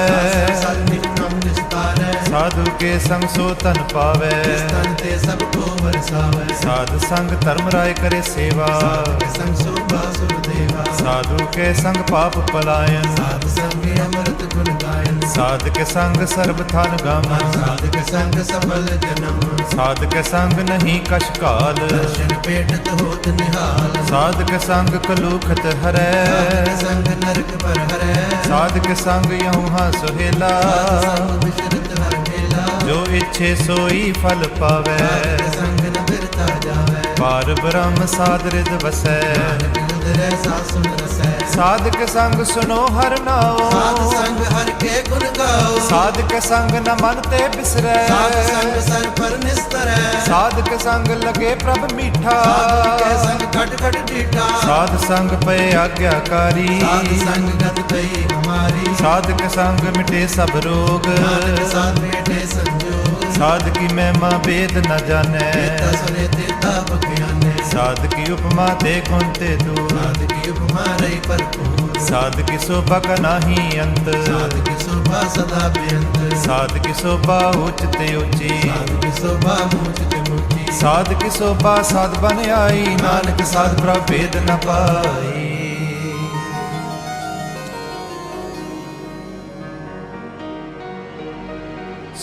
ਸਤ ਨਿਤਮ ਨਿਸਤਾਰੈ, ਸਾਧੂ ਕੇ ਸੰਗ ਸੋ ਤਨ ਪਾਵੈ। ਤਨ ਤੇ ਸਭ ਕੋ ਵਰਸਾਵੈ, ਸਾਧ ਸੰਗ ਧਰਮ ਰਾਏ ਕਰੇ ਸੇਵਾ। ਸਾਧਕ ਸੰਗ ਸੋਭਾ ਸੁਰ ਦੇਵਾ, ਸਾਧੂ ਕੇ ਸੰਗ ਪਾਪ ਪਲਾਇਨ। ਸਾਧ ਸੰਗ ਅੰਮ੍ਰਿਤ ਗੁਣ ਗਾਇਨ, ਸਾਧਕ ਸੰਗ ਸਰਬ ਥਾਨ ਗਾਮਨ। ਸਾਧਕ ਸੰਗ ਸਫਲ ਜਨਮ, ਸਾਧਕ ਸੰਗ ਨਹੀਂ ਕਛ ਕਾਲ। ਦਰਸ਼ਨ ਪੇਟਤ ਹੋਤ ਨਿਹਾਲ, ਸਾਧਕ ਸੰਗ ਕਲੂਖਤ ਹਰੈ। ਸਾਧਕ ਸੰਗ ਨਰਕ ਪਰ ਹਰੈ, ਸਾਧਕ ਸੰਗ ਯਹੂ ਹਾਂ ਸੁਹੇਲਾ। ਸਾਧ ਸੰਗ ਵਿਸ਼ਰਤ ਹਰ ਮੇਲਾ, ਜੋ ਇੱਛੇ ਸੋਈ ਫਲ ਪਾਵੈ। ਸਾਧਕ ਸੰਗ ਨ ਬਿਰਤਾ ਜਾਵੈ, ਪਾਰ ਬ੍ਰਹਮ ਸਾਧ ਰਿਦ ਵਸੈ। ਨਾਨਕ ਉਦਰੈ ਸਾ ਸੁਨ ਰਸੈ, ਸਾਧਕ ਸੰਗ ਸੁਨੋ ਹਰ ਨਾਉ। ਸਾਧ ਸੰਗ ਹਰ ਕੇ ਗੁਣ ਗਾਓ, ਸਾਧਕ ਸੰਗ ਨ ਮਨ ਤੇ ਬਿਸਰੈ। ਸਾਧ ਸੰਗ ਸਰ ਪਰ ਨਿਸਤਰੈ, ਸਾਧਕ ਸੰਗ ਲਗੇ ਪ੍ਰਭ ਮੀਠਾ। ਸਾਧ ਕੇ ਸੰਗ ਖਟ ਖਟ ਢੀਠਾ, ਸਾਧ ਸੰਗ ਪਏ ਆਗਿਆਕਾਰੀ। ਸਾਧ ਸੰਗ ਗਤ ਪਈ ਹਮਾਰੀ, ਸਾਧਕ ਸੰਗ ਮਿਟੇ ਸਭ ਰੋਗ। ਨਾਨਕ ਸਾਧ ਮੇਟੇ ਸੰਜੋਗ, ਸਾਧਕੀ ਮਹਿਮਾ ਵੇਦ ਨ ਜਾਣੈ। ਤੇਤਾ ਸੁਨੇ ਤੇਤਾ ਬਖਿਆਨੇ, ਸਾਧਕੀ ਉਪਮਾ ਤੇ ਗੁਣ ਤੇ ਦੂਰ। ਸਾਧ ਕੀ ਉਪਮਾ ਰਹੀ ਭਰਪੂਰ, ਸਾਧਕੀ ਸੋਭਾ ਕਾ ਨਾਹੀ ਅੰਤ। ਸਾਧ ਕੀ ਸ਼ੋਭਾ ਸਦਾ ਬੇਅੰਤ, ਸਾਧਕੀ ਸੋਭਾ ਉੱਚ ਤੇ ਉੱਚੀ। ਸਾਧ ਕੀ ਸ਼ੋਭਾ ਮੂਚ ਤੇ ਮੂਚੀ, ਸਾਧਕੀ ਸੋਭਾ ਸਾਧ ਬਨ ਆਈ। ਨਾਨਕ ਸਾਧ ਪ੍ਰਭ ਭੇਦ ਨ ਪਾਈ।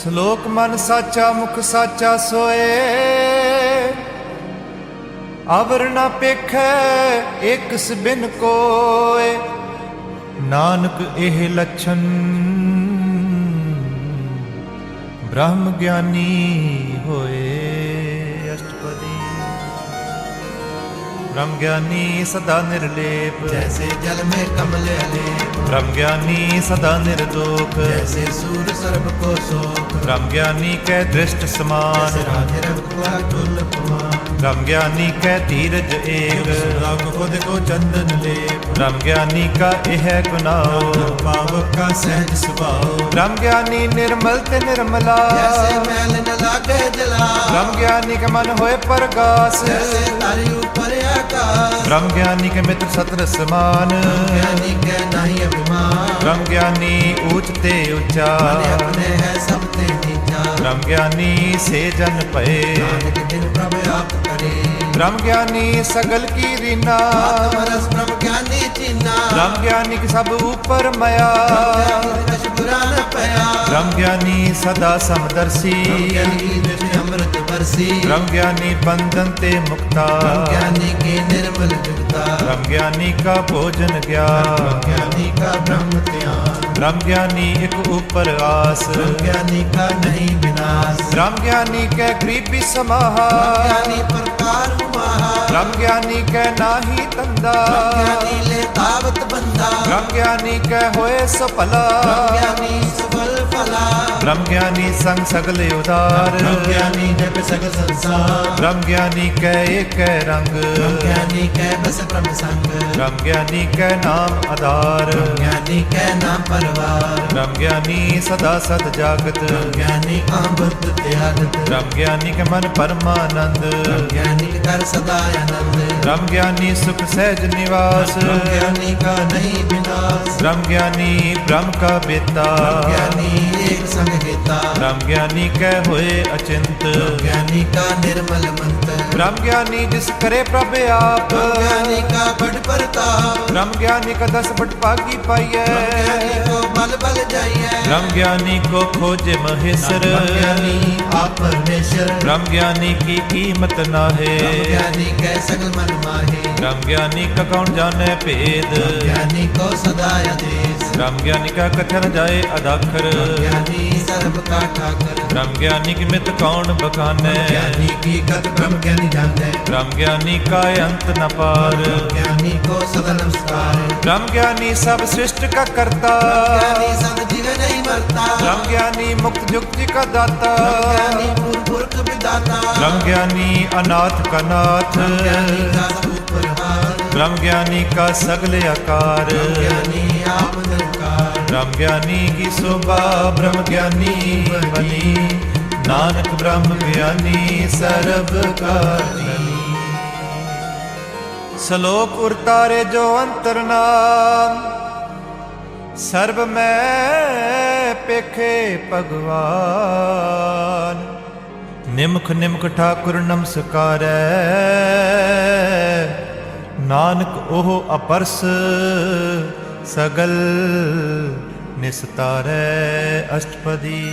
ਸ਼ਲੋਕ ਮਨ ਸਾਚਾ ਮੁਖ ਸਾਚਾ ਸੋਏ। ਅਵਰ ਨ ਪੇਖੈ ਇਕਸ ਬਿਨ ਕੋਏ। ਨਾਨਕ ਇਹ ਲੱਛਣ ਬ੍ਰਹਮ ਗਿਆਨੀ ਹੋਏ। ਅਸ਼ਟਪਦੀ। ब्रह्म ज्ञानी सदा निर्लेप, जैसे जल में कमल अलेप, ब्रह्म ज्ञानी सदा निर्दोष, जैसे सूर्य सर्व को शोक, ब्रह्म ज्ञानी कै दृष्ट समान, जैसे राधे रघुकुला दुर्लभ कुमार, ब्रह्म ज्ञानी कै धीरज एक, राग खुद को चंदन लेप, ब्रह्म ज्ञानी का यह गुनाह, पावक का सहज स्वभाव, ब्रह्म ज्ञानी निर्मल ते निर्मला, जैसे मैल न लागे जला, ब्रह्म ज्ञानी का मन होए परगास, जैसे तारी ऊपर आकाश। ब्रह्म ज्ञानी के मित्र सत्र समान, ज्ञानी के नहीं अभिमान। ब्रह्म ज्ञानी ऊंचते ऊंचा, मन अपने है सबते नीचा। ब्रह्म ज्ञानी से जन पए, नानक जिन प्रभु आप करे। ब्रह्म ज्ञानी सगल की रीना, आत्मरस ब्रह्म ज्ञानी चीना। ब्रह्म ज्ञानी के सब ऊपर मया, कछ बुरा न पया। ब्रह्म ज्ञानी सदा समदर्शी, ज्ञानी दृष्टि अमृत बरसी। ब्रह्म ज्ञानी बंधन ते मुक्ता, ज्ञानी की निर्मल जुगता। ब्रह्म ज्ञानी का भोजन ज्ञान, ज्ञानी का ब्रह्म ध्यान। ब्रह्म ज्ञानी एक ऊपर आस, ज्ञानी का नहीं विनाश। ब्रह्म ज्ञानी के गरीबी समाहा, ज्ञानी प्रकार हुआ। ब्रह्म ज्ञानी के नाही तंदा, ज्ञानी ले तावत बंधा। ब्रह्म ज्ञानी के होए सफला, ज्ञानी सफल फला। ब्रह्म ज्ञानी संग सगले उदार, ज्ञानी जप सग संसार। ब्रह्म ज्ञानी के एक रंग, ज्ञानी के बस ब्रह्म संग। ब्रह्म ज्ञानी के नाम आधार, ज्ञानी के नाम परवार। ब्रह्म ज्ञानी सदा सद जागत, ज्ञानी अमृत त्यागत। ब्रह्म ज्ञानी के मन परमानंद, ज्ञानी के कर सदा आनंद। ब्रह्म ज्ञानी सुख सहज निवास, ज्ञानी का नहीं विनाश। ब्रह्म ज्ञानी ब्रह्म का बेता, ज्ञानी एक संग हेता। ब्रह्म ज्ञानी के होए अचिंत, ज्ञानी का निर्मल मंत्र। ब्रह्म ज्ञानी जिस करे प्रभ आप, ज्ञानी का बड़ प्रताप। ब्रह्म ज्ञानी का 10 बट पागी पाइए, ज्ञानी को बल बल जाइए। ब्रह्म ज्ञानी को खोजे महेश्वर, ज्ञानी आप परमेश्वर। ब्रह्म ज्ञानी की कीमत ना है, ज्ञानी के सगल मन माहे। ब्रह्म ज्ञानी का कौन जाने भेद, ज्ञानी को सदा आदेश। ब्रह्म ज्ञानी का कथन जाए अदाखर, ज्ञानी सर्व का ठाकर। ब्रह्म ज्ञानी की मित कौन बखाने, ज्ञानी की गत ब्रह्म ज्ञानी जाने। ब्रह्म ज्ञानी का अंत न पार, ज्ञानी को सदा नमस्कार। ब्रह्म ज्ञानी सब सृष्टि का करता, ज्ञानी सब जीव नहीं मरता। ब्रह्म ज्ञानी मुक्त युक्ति का दाता, ज्ञानी पुरख विदाता। ब्रह्म ज्ञानी अनाथ का नाथ, ज्ञानी का सब ऊपर हार। ब्रह्म ज्ञानी का सगले आकार, ज्ञानी आप निरंकार। ब्रह्म ज्ञानी की शोभा ब्रह्म ज्ञानी बनी, नानक ब्रह्म ज्ञानी सर्व का धनी। श्लोक उरतारे जो अंतर नाम, सर्व में पेखे भगवान। निमख निमख ठाकुर नमस्कारै, नानक ओह अपरस सगल निस्तारै अष्टपदी।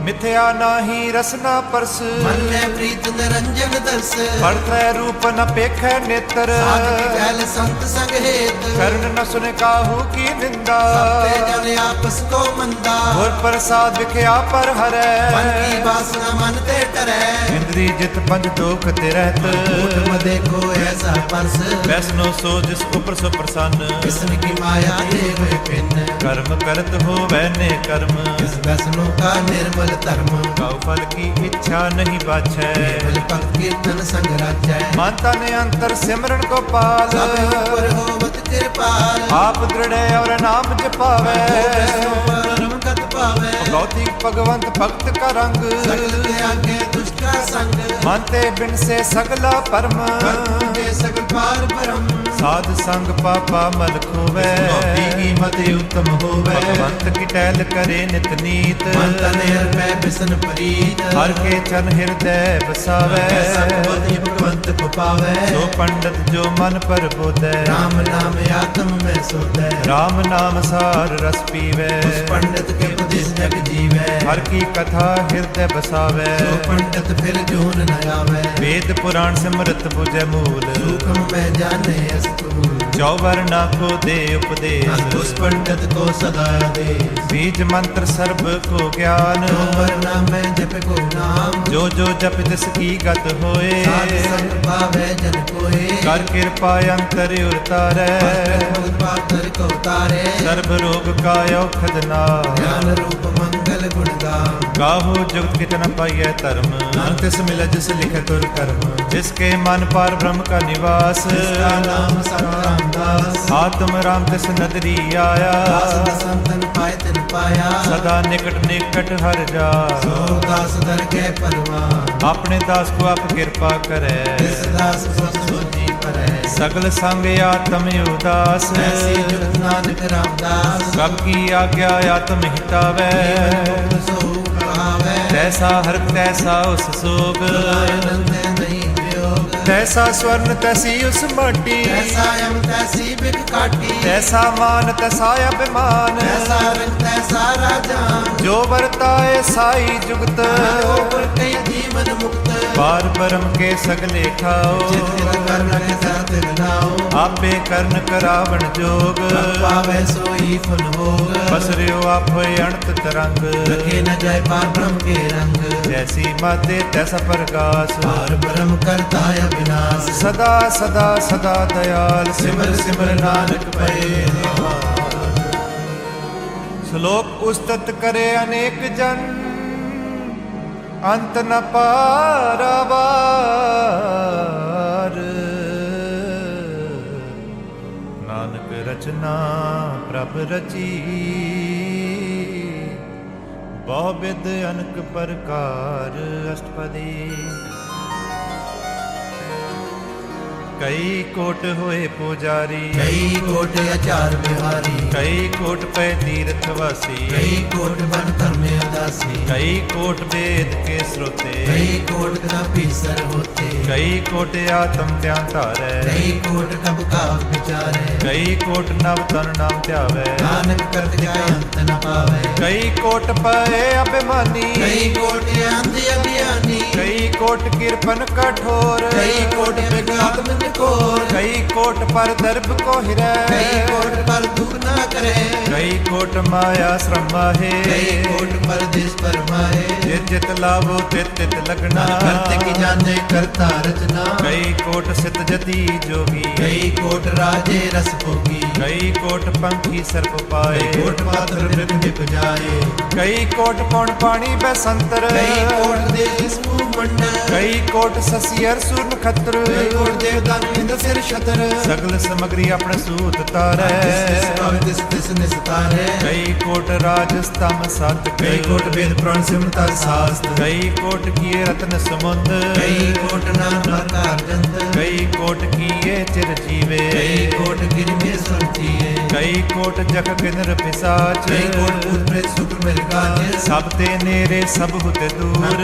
मिथ्या नाही रसना परस, मन में प्रीत निरंजन दर्श। पढ़ते रूप न पेख नेत्र, साधु कैल संत संग हेत। कर्ण न सुन काहू की निंदा, सबते जन आपस को मंदा। गुर प्रसाद विख्या पर हरै, मन की वासना मन ते टरै। इंद्री जित पंच दोख ते रहत, कूट में देखो ऐसा परस। वैष्णो सो जिस उपर सो प्रसन्न, कृष्ण की माया दे हुए पिन। कर्म करत हो वैने कर्म, इस वैष्णो का निर्मल धर्म। कौ फल की इच्छा नहीं बाछै, केवल पग कीर्तन संग राजै। मानता ने अंतर सिमरन को पाल, सब ऊपर होवत कृपाल। आप दृढ़ और नाम जपावे, वैष्णो परम गत पावे। भगवती भगवंत भक्त का रंग, सगल के आगे दुष्ट का संग। मानते बिन से सगला परम, कर्म सगल पार परम। साध संग पापा मल खोवे, की मत उत्तम होवे। भगवंत की टहल करे नित नीत, मन तन हृदय बिसन प्रीत। हर के चन हृदय बसावे, भगवती भगवंत को पावे। सो पंडित जो मन पर बोधै, राम नाम आत्म में सोधै। राम नाम सार रस पीवे, उस पंडित के उपदेश जग जीवे। हर की कथा हृदय बसावे, सो पंडित फिर जून न आवे। वेद पुराण सिमरत बुझे मूल, सूक्ष्म में जाने स्थूल। चौवर्णा को दे उपदेश, उस पंडित को सदा दे। बीज मंत्र सर्व को ज्ञान, वरना में जप को नाम। जो जो जप जिसकी गत होए, साध संग पावे जन कोए। कर कृपा अंतर उतारै, पातर को तारे। सर्व रोग का औषध नाम, ज्ञान रूप मंगल सकल गुण गाऊं। गाहो जुगत कित न पाइय धर्म, नानक तिस मिलै जिस लिखे तुर कर्म। जिसके मन पार ब्रह्म का निवास, जिसका नाम संत रामदास। आत्म राम तिस नदरी आया, दास दसंतन पाए तिन पाया। सदा निकट निकट हर जा, सो दास दर के परवान। अपने दास को आप कृपा करे, तिस दास सब सोची परै। सगल संग आत्म उदास, ऐसी जुगत नानक रामदास। कब की आज्ञा आत्म हितावै, जीवन सो कहावै। तैसा हर तैसा उस सोग, आनंद नहीं वियोग। तैसा स्वर्ण तैसी उस माटी, ऐसा यम तैसी बिग काटी। तैसा मान तैसा अभिमान, ऐसा रंग तैसा राजान। जो वर्ताए साई जुगत, ऊपर कई जीवन मुक्त। पार ब्रह्म के सगले खाओ, जित कर्ण के साथ नाओ। आपे कर्ण करावण जोग, पावे सोई फल भोग। पसरियो आप अणत तरंग, रखे न जाय पार ब्रह्म के रंग। जैसी माते तैसा प्रकाश, पार ब्रह्म करता अविनाश। सदा सदा सदा दयाल, सिमर सिमर नानक पए निवास। श्लोक उस्तत करे अनेक जन, अंत न पारावार। नानक रचना प्रभ रची, बहु विध अनक प्रकार अष्टपदी। कई कोट होए पुजारी, कई कोट आचार बिहारी। कई कोट पे तीर्थवासी, कई कोट बन कर्म उदासी। कई कोट वेद के श्रोते, कई कोट कपीसर होते। कई कोट आत्म ध्यान धारै, कई कोट कब का विचारे। कई कोट नव तन नाम ध्यावै, नानक करत जाय अंत न पावे। कई कोट पए अभिमानी, कई कोट अंधी अभियानी। कई कोट किरपन कठोर, कई कोट विज्ञात्म निकोर। कई कोट पर दर्भ को हिरै, कई कोट पर दुख ना करे। कई कोट माया श्रम माहे, कई कोट परदेश पर माहे। जित जित लाभो तित तित लगना, करते की जाने करता रचना। कई कोट सित जति जोगी, कई कोट राजे रस भोगी। कई कोट पंखी सर्प पाए, कई कोट मात्र मृत निप जाए। कई कोट पौन पानी बैसंतर, कई कोट देश मुंह मंडल। कई कोट ससियर सूर नखत्र, कई कोट देवता इंद्र सिर छत्र। सगल समग्री अपने सूत तारै, तिस तिस निस्तारे। कई कोट राज स्तम सत, कई कोट वेद पुराण सिमरता शास्त्र। कई कोट किए रत्न समुंद, कई कोट नाम प्रकार जंत। कई कोट किए चिर जीवे, कई कोट गिर में सुरतिए। कई कोट जग किन्नर पिसाच, कई कोट भूत प्रेत शुक्र मिल गाज। सब ते नेरे सब हुते दूर,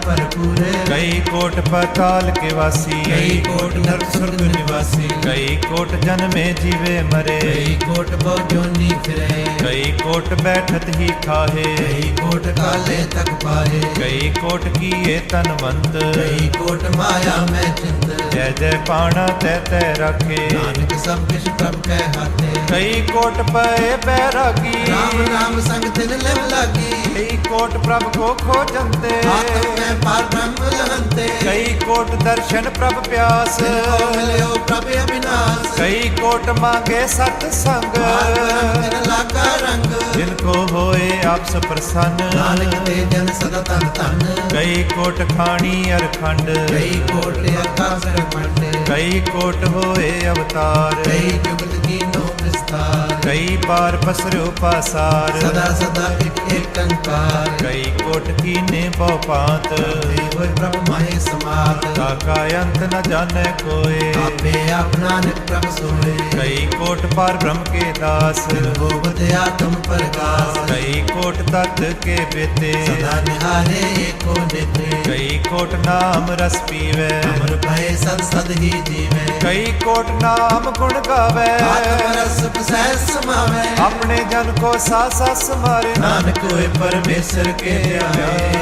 पर पूरे। कई कोट पाताल के वासी, कई कोट नरक स्वर्ग निवासी। कई कोट जन्मे जीवे मरे, कई कोट बहुजोनी फिरे। कई कोट बैठत ही खाहे, कई कोट काले तक पाए। कई कोट किए तनवंत, कई कोट माया में चिंत। जय जय पाणा तय तय रखे, नानक सब किछ प्रभ के हाथे। कई कोट पए बैरागी, राम नाम संग तिन लिव लागी। कई कोट प्रभ को खोजंते, आत्म में पार ब्रह्म लहंते। कई कोट दर्शन प्रभ प्यास, तिनको मिल्यो प्रभ अविनाश। कई कोट मांगे सत्संग, पार ब्रह्म तिन लागा रंग। जिनको होए आप प्रसन्न, नानक ते जन सदा तन तन। कई कोट खानी अरखंड, कई कोट आकाश खंड। कई कोट होए अवतार, कई जुगत कीनो विस्तार। कई बार पसरो पासार, सदा सदा एक एक अंकार। कई कोट कीने बहु पांत, देव प्रभु माहे समात। ताका अंत न जाने कोय, आपे आप नानक प्रभु सोए। कई कोट पार ब्रह्म के दास, होवत आत्म प्रकाश। कई कोट तत् के बेते, सदा निहारे एको नेत्रे। कई कोट नाम रस पीवे, अमर भय सद सद ही जीवे। कई कोट नाम गुण गावे, आत्म रस सहज समावे। अपने जन को सासा समारे, नानक होए परमेश्वर के ध्याए।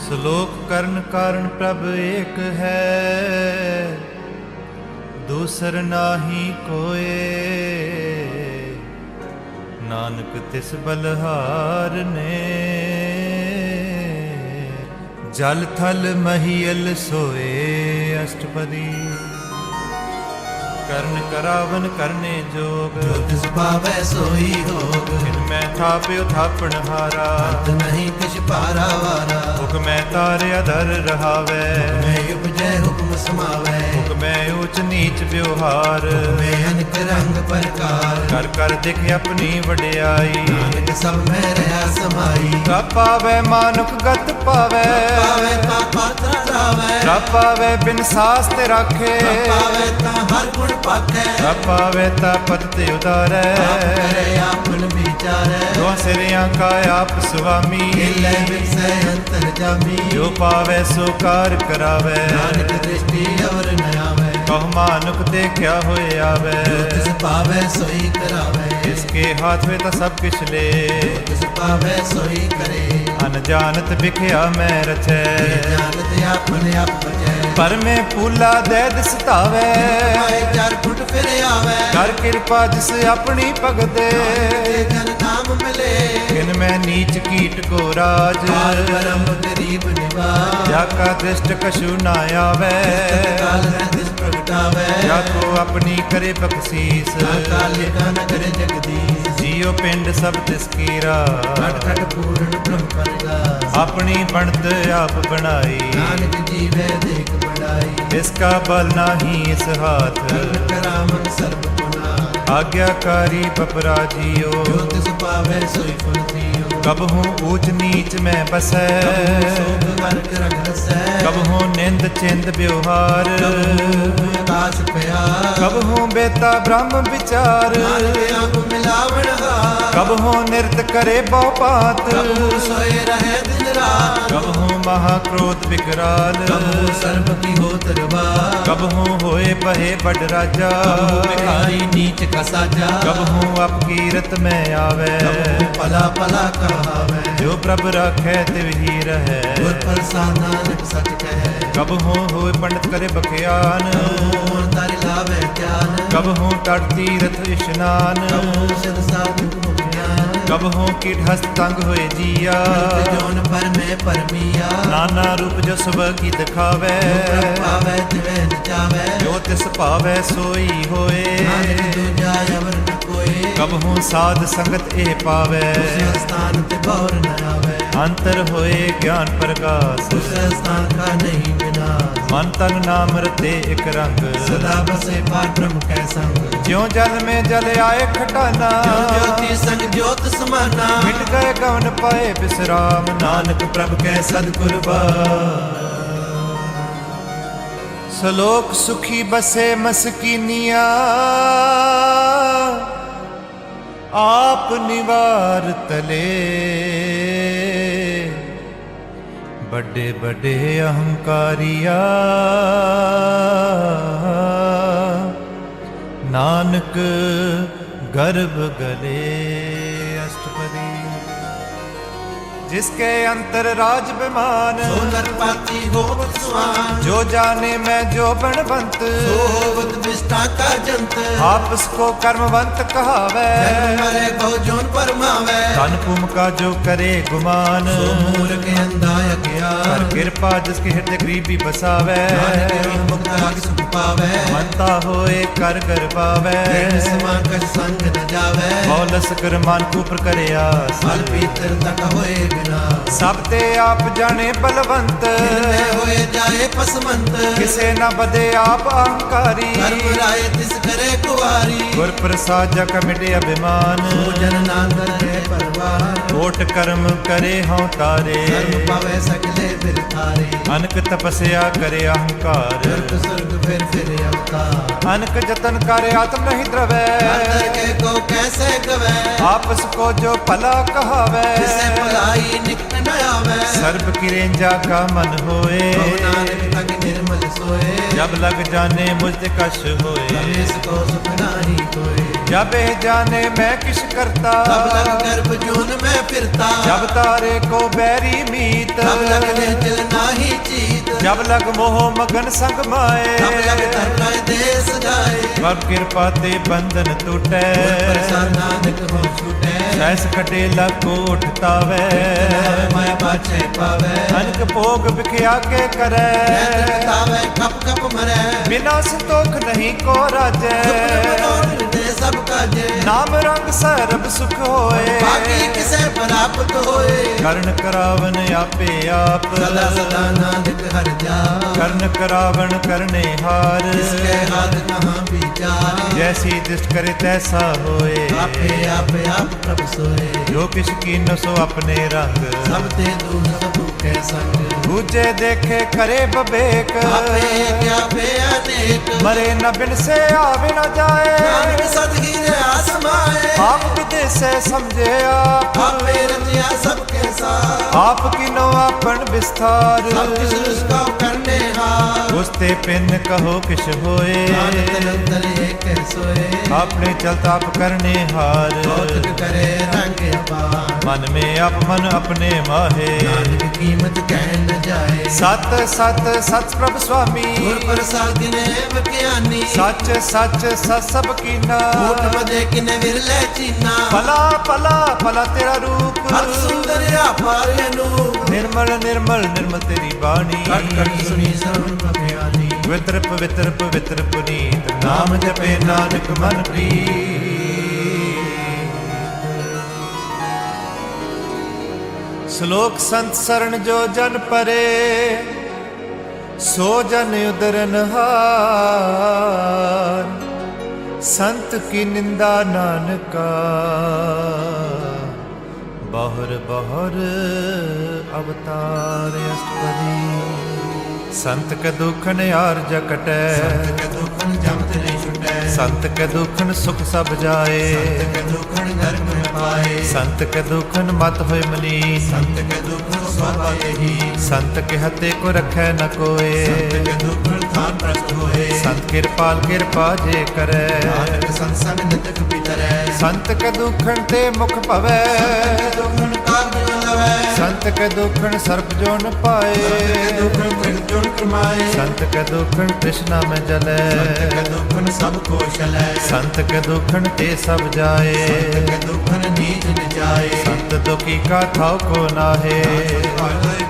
श्लोक करण कारण प्रभ एक है, दूसर नाही कोय। नानक तिस बलहार ने, जल थल महियल सोए अष्टपदी। ਕਰਨ ਕਰਾਵਨ ਕਰਨੇ ਜੋਗ। ਜੋ ਤਿਸ ਭਾਵੈ ਸੋਈ ਹੋਗ। ਜਿਨ ਮੈਂ ਥਾਪਿਓ ਥਾਪਣ ਹਾਰਾ। ਅੰਤ ਨਹੀਂ ਕਿਛ ਪਾਰਾ ਵਾਰਾ। ਹੁਕਮੈ ਤਾਰਿਆ ਦਰ ਰਹਾਵੈ। ਮੈਂ ਉਪਜੈ ਹੁਕਮ ਸਮਾਵੈ। ਹੁਕਮੈ ਊਚ ਨੀਚ ਵਿਵਹਾਰ। ਮੈਂ ਅਨਕ ਰੰਗ ਪ੍ਰਕਾਰ। ਕਰ ਕਰ ਦਿਖ ਆਪਣੀ ਵਡਿਆਈ। ਨਾਨਕ ਸਭ ਮੈਂ ਰਹਾ ਸਮਾਈ। ਰੱਬ ਪਾਵੈ ਮਾਨੁਖ ਗਤ ਪਾਵੈ। ਪਾਵੈ ਤਾ ਪਾਤਰ ਰਾਵੈ। ਰੱਬ ਪਾਵੈ ਬਿਨ ਸਾਸ ਤੇ ਰਾਖੇ। ਪਾਵੈ ਤਾ ਹਰ ਗੁਣ ਪਾਖੈ। ਰੱਬ ਪਾਵੈ ਤਾ ਪਦ ਤੇ ਉਦਾਰੈ। ਆਪ ਕਰੇ ਆਪਨ ਵਿਚਾਰੈ। ਦੋ ਸਿਰਿਆਂ ਕਾ ਆਪ ਸੁਆਮੀ। ਹਿਲੇ ਵਿਸੈ ਅੰਤਰ ਜਾਮੀ। ਜੋ ਪਾਵੈ ਸੋ ਕਾਰ ਕਰਾਵੈ। ਨਾਨਕ ਦ੍ਰਿਸ਼ਟੀ ਅਵਰ ਨ ਆਵੈ। ਕਹੁ ਮਾਨੁਖ ਦੇਖਿਆ ਹੋਏ ਆਵੈ। ਜੋ ਤਿਸ ਪਾਵੈ ਸੋਈ ਕਰਾਵੈ। ਇਸਕੇ ਹਾਥ ਵੇ ਤਾਂ ਸਭ ਕਿਛ ਲੈ। ਤਿਸ ਪਾਵੈ ਸੋਈ ਕਰੇ। ਅਨਜਾਨਤ ਵਿਖਿਆ ਮੈਂ ਰਚੈ। ਜਾਣਤ ਆਪਨ ਆਪ ਬਚੈ। ਪਰ ਮੈਂ ਪੂਲਾ ਦੇ ਦਿਸਤਾਵੈ। ਪਾਏ ਚਾਰ ਫੁੱਟ ਫਿਰ ਆਵੈ। ਕਰ ਕਿਰਪਾ ਜਿਸ ਆਪਣੀ ਭਗਤ ਦੇ। ਜਨ ਨਾਮ ਮਿਲੇ। ਕਿਨ ਮੈਂ ਨੀਚ ਕੀਟ ਕੋ ਰਾਜ। ਕਾਲ ਕਰਮ ਗਰੀਬ ਨਿਵਾਜ। ਜਾ ਕਾ ਦ੍ਰਿਸ਼ਟ ਕਛੂ ਨਾ ਆਵੈ। ਕਾਲ ਹੈ ਤਿਸ ਪ੍ਰਗਟਾਵੈ। ਜਾ ਕੋ ਆਪਣੀ ਕਰੇ ਬਖਸ਼ੀਸ। ਕਾਲ ਲਿਖਾ ਨ ਕਰੇ ਜਗਦੀਸ਼। ਜੀਉ ਪਿੰਡ ਸਭ ਤਿਸ ਕੀਰਾ। ਘਟ ਘਟ ਪੂਰਨ ਬ੍ਰਹਮ ਪਰਗਾਸ। ਆਪਣੀ ਬਣਤ ਆਪ ਬਣਾਈ। ਨਾਨਕ ਜੀਵੈ ਦੇਖ ਬੜਾਈ। ਇਸਕਾ ਬਲ ਨਾਹੀ ਇਸ ਹਾਥ। ਕਰਾਮਨ ਸਰਬ ਗੁਨਾ। ਆਗਿਆਕਾਰੀ ਬਪਰਾਜੀਓ। ਜੋ ਤਿਸ ਪਾਵੈ ਸੋਈ ਫਲ ਥੀਓ। ਕਬਹੂ ਊਚ ਨੀਚ ਮੈਂ ਬਸੈ। ਸੋਗ ਵਰਗ ਰਗ ਰਸੈ। ਕਬਹੂ ਨਿੰਦ ਚਿੰਦ ਵਿਵਹਾਰ। ਆਕਾਸ਼ ਪਿਆ। ਕਬਹੂ ਬੇਤਾ ਬ੍ਰਹਮ ਵਿਚਾਰ। ਨਾਨਕ ਆਪ ਮਿਲਾਵਣ ਹਾਰ। ਕਬਹੂ ਨਿਰਤ ਕਰੇ ਬਹੁ ਪਾਤ। ਕਬਹੂ ਸੋਏ ਰਹੇ ਦਿਨ ਰਾਤ। ਕਬਹੂ ਮਹਾ ਕ੍ਰੋਧ ਵਿਕਰਾਲ। ਕਬਹੂ ਸਰਬ ਕੀ ਹੋ ਤਰਵਾਰ। ਕਬਹੂ ਹੋਏ ਬਹੇ ਬੜ ਰਾਜਾ। ਕਬਹੂ ਬਿਖਾਰੀ ਨੀਚ ਕਾ ਸਾਜਾ। ਕਬਹੂ ਅਪਕੀਰਤ ਮੈਂ ਆਵੈ। ਕਬਹੂ ਪਲਾ ਪਲਾ ਕਹਾਵੈ। ਜੋ ਪ੍ਰਭ ਰਾਖੈ ਤਿਵ ਹੀ ਰਹੈ। ਗੁਰ ਪ੍ਰਸਾਦ ਨਾਨਕ ਸਚ ਕਹੈ। ਕਬਹੂ ਹੋਏ ਪੰਡਤ ਕਰੇ ਬਖਿਆਨ। ਕਬਹੂ ਤਾਰਿ ਲਾਵੈ ਧਿਆਨ। ਕਬਹੂ ਤਟ ਤੀਰਥ ਇਸ਼ਨਾਨ। ਕਬਹੂ ਸਿਧ ਸਾਧੁ ਗੁਣ ਗਿਆਨ। ਕਬਹੂ ਕੀਟ ਹਸਤ ਤੰਗ ਹੋਏ ਜੀਆ। ਜੋਨ ਪਰ ਮੈਂ ਪਰਮੀਆ। ਨਾਨਾ ਰੂਪ ਜੋ ਸਭ ਕੀ ਦਿਖਾਵੈ। ਪ੍ਰਭ ਪਾਵੈ ਤਿਵੈ ਨ ਜਾਵੈ। ਜੋ ਤਿਸ ਭਾਵੈ ਸੋਈ ਹੋਏ। ਨਾਨਕ ਦੂਜਾ ਅਵਰ ਨ ਕੋਏ। ਕਬਹੂ ਸਾਧ ਸੰਗਤ ਇਹ ਪਾਵੈ। ਉਸੇ ਸਥਾਨ ਤੇ ਬੌਰ ਨ ਆਵੈ। ਅੰਤਰ ਹੋਏ ਗਿਆਨ ਪ੍ਰਗਾਸ। ਉਸੇ ਸਥਾਨ ਕਾ ਨਹੀਂ ਵਿਨਾਸ਼। ਮਨ ਤਨ ਨਾਮ ਰਤੇ ਇਕ ਰੰਗ। ਸਦਾ ਬਸੇ ਪਾਰ ਬ੍ਰਹਮ ਕੈ ਸੰਗ। ਜਿਉ ਜਲ ਮੇ ਜਲ ਆਏ ਖਟਾਨਾ। ਜੋ ਜੋਤੀ ਸੰਗ ਜੋਤ ਸਮਾਨਾ। ਮਿਟ ਗਏ ਗਵਨ ਪਾਏ ਬਿਸਰਾਮ। ਨਾਨਕ ਪ੍ਰਭ ਕੈ ਸਤਿਗੁਰ ਬਾਰ। ਸਲੋਕ ਸੁਖੀ ਬਸੇ ਮਸਕੀਨੀਆਂ। ਆਪ ਨਿਵਾਰ ਤਲੇ। ਵੱਡੇ ਵੱਡੇ ਅਹੰਕਾਰੀਆ। ਨਾਨਕ ਗਰਭ ਗਲੇ। ਅਸ਼ਟਪਦੀ। जिसके अंतर राज विमान। सो नरपाती होवत स्वान। जो जाने मैं जो बनवंत। सो होवत विष्टा का जंत। आपस को कर्मवंत कहावै। जन्म मरे बहु जोन परमावै। तन कुम का जो करे गुमान। सो मूर्ख अंधा अज्ञान। कर कृपा जिसके हृदय गरीबी बसावै। नानक मुक्त आग सुख पावै। मनता होए कर कर पावै। समा कछ संग न जावै। बौलस कर मान कुपर करे आस। फल पीतर तक होए सब ते आप जाने बलवंत। होए जाए पसमंत। किसे न बदे आप अहंकारी। कर्म राय तिस करे कुवारी। गुर प्रसाद जग मिटे अभिमान। जन नांदर है परवार। कोट कर्म करे हों तारे। कर्म पावे सकले फिर थारे। अनक तपस्या करे अहंकार। स्वर्ग फिर अवतार। अनक जतन करे आत्म नहीं द्रवै। अंतर के को कैसे गवै। आपस को जो भला कहावै। जिसे भलाई निकट न आवै। सर्ब किरेंजा का मन होए। नानक तक निर्मल सोए। जब लग जाने मुझ कश होए। इसको सुख नाही कोई। जब जाने मैं किस करता। तब लग गर्भ जून में फिरता। जब तारे को बैरी मीत। तब लग निश्चल नाही चीत। जब लग मोह मगन संग माए। तब लग धर्म देश जाए। कब कृपा ते बंधन टूटे। प्रसाद नानक हो छूटे। सैस खटेला कोट तावे। माया पाछे पावे। अनक भोग बिखया के करे। तावे कप कप मरे। बिना संतोख नहीं को राजे। सब काजे नाम रंग सरब सुख होए बाकी किसे प्राप्त होए कर्ण करावन आपे आप सदा सदा नानक हर जा कर्ण करावन करने हार इसके हाथ कहाँ विचार जैसी दृष्ट करे तैसा होए आपे आपे आप प्रभु सोए जो किस कीन सो अपने रंग सब ते दूर सब के संग दूजे देखे करे बबेक आपे क्या पे अनेक मरे न बिन से आवे न जाए नानक सदगीर आसमाए आप विदेश से समझे आप आपे रचिया सबके साथ आप की नो अपन विस्तार सब किस उसका करने हार उसते पिन कहो किस होए नानक निरंतर एक सोए आपने चलता आप करने हार कौतुक करे रंग अपार मन में आप मन अपने माहे नानक कीमत कह न जाए सत सत सत प्रभ स्वामी गुर प्रसाद ने बख्यानी सच सच सत सब कीना ऊट बजे किने विरले चीना पला पला पला तेरा रूप हर सुंदर अपार अनूप निर्मल निर्मल निर्मल तेरी बाणी कट कट सुनी श्रवण बख्यानी पवित्र पवित्र पवित्र पुनीत नाम जपे नानक मन प्रीत श्लोक संत शरण जो जन परे सो जन उदरन हार संत की निंदा नानका बहुर बहुर अवतार अष्टपदी संत के दुखन यार जकटै संत के दुखन जमत नहीं छुटै संत के दुखन सुख सब जाए संत के दुखन धर्म में पाए संत के दुखन मत होय मलीन संत के दुखन स्वभाव यही संत के हते को रखै न कोय संत के दुखन थान प्रस्त होए संत कृपाल कृपा जे करे नानक संसंग नितक पितरै संत के दुखन ते मुख पवै दुखन काग लवै संत के दुखन सर्प जो न पाए दुखन मृग जुन क्रमाए संत के दुखन तृष्णा में जले संत के दुखन सब को शलै संत के दुखन ते सब जाए संत के दुखन नीच न जाए संत दुखी का थाव को नाहे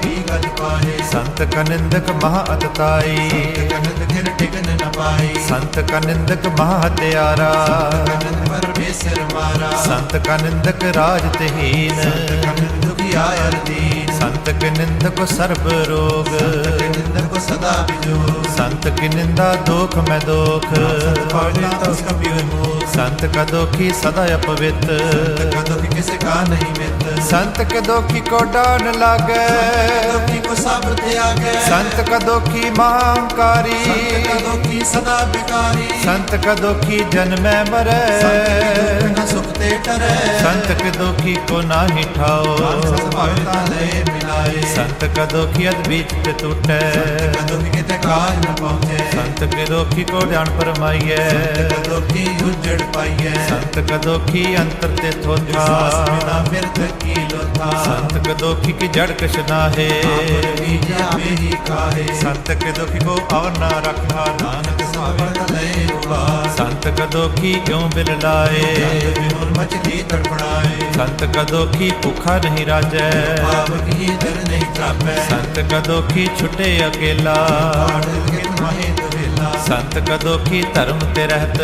भी गति पाए संत का निंदक महा अतताई कनंद खिर टिकन न पाए संत का निंदक महा हत्यारा कनंद परमेश्वर मारा संत का निंदक राज तहीन कनंद दुखी आयर दीन संत के निंदक सर्व रोग कनंद को सदा बिजो संत की निंदा दोख में दोख पढ़ लेता उसका भी विमोह संत का दोखी सदा अपवित्र का दुखी किसी का नहीं मित्र संत के दोखी को डान लागे दुखी को सब त्यागे संत का दोखी महांकारी संत का दुखी सदा बिकारी संत का दोखी जन में मरे न सुखते टरे संत के दोखी को नाही ठाओ सद्भावता लय मिलाए संत का दोखी अद्भीत पे टूटे का दुखी किते काज न पहुंचे संत के दोखी को ध्यान परमाइए का दुखी उजड़ पाइए संत का दोखी अंतर ते थोथा विश्वास बिना व्यर्थ की लोथा संत के दोखी की जड़ कश नाहे बीजा में ही खाए संत के दोखी को और ना रखा नानक सद्भावता लय उबार संत का दोखी क्यों बिल लाए विमुल मछली तड़पड़ाए संत का दोखी भूखा नहीं राजै पाप की दर नहीं त्रापे संत का दोखी छुटे अकेला माहे दुबेला संत का दोखी धर्म ते रहत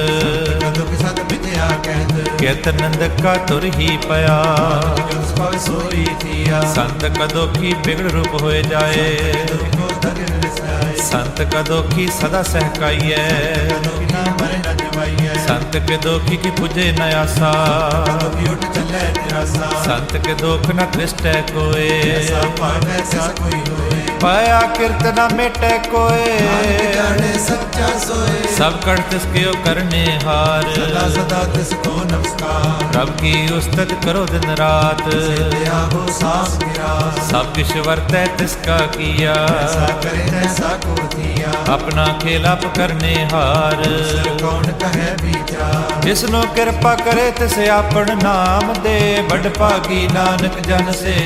दुख सत बित्या कहत केत नंदक का तुर ही पया जुस पावे सोई थिया संत का दोखी बिगड़ रूप होए जाए दुख को धगिर रसाए संत का दोखी सदा सहकाइए दुखी ना मरे न जवाइए संत के दोखी की पुजे न आसा दुखी उठ चले तिरासा संत के दोख न दृष्टै कोय ऐसा पावे ऐसा कोई होए पाया कीर्तना मेटे कोय नानक जाने सच्चा सोए सब कर तिसके करने हार सदा सदा तिसको नमस्कार रब की उस्तत करो दिन रात दिया हो सास गिरा सब किश वर्तै तिसका किया ऐसा करे ऐसा को दिया अपना खेलाप करने हार सिर कौन कहे विचार जिसनो कृपा करे तिसे आपन नाम दे बड़ भागी नानक जन से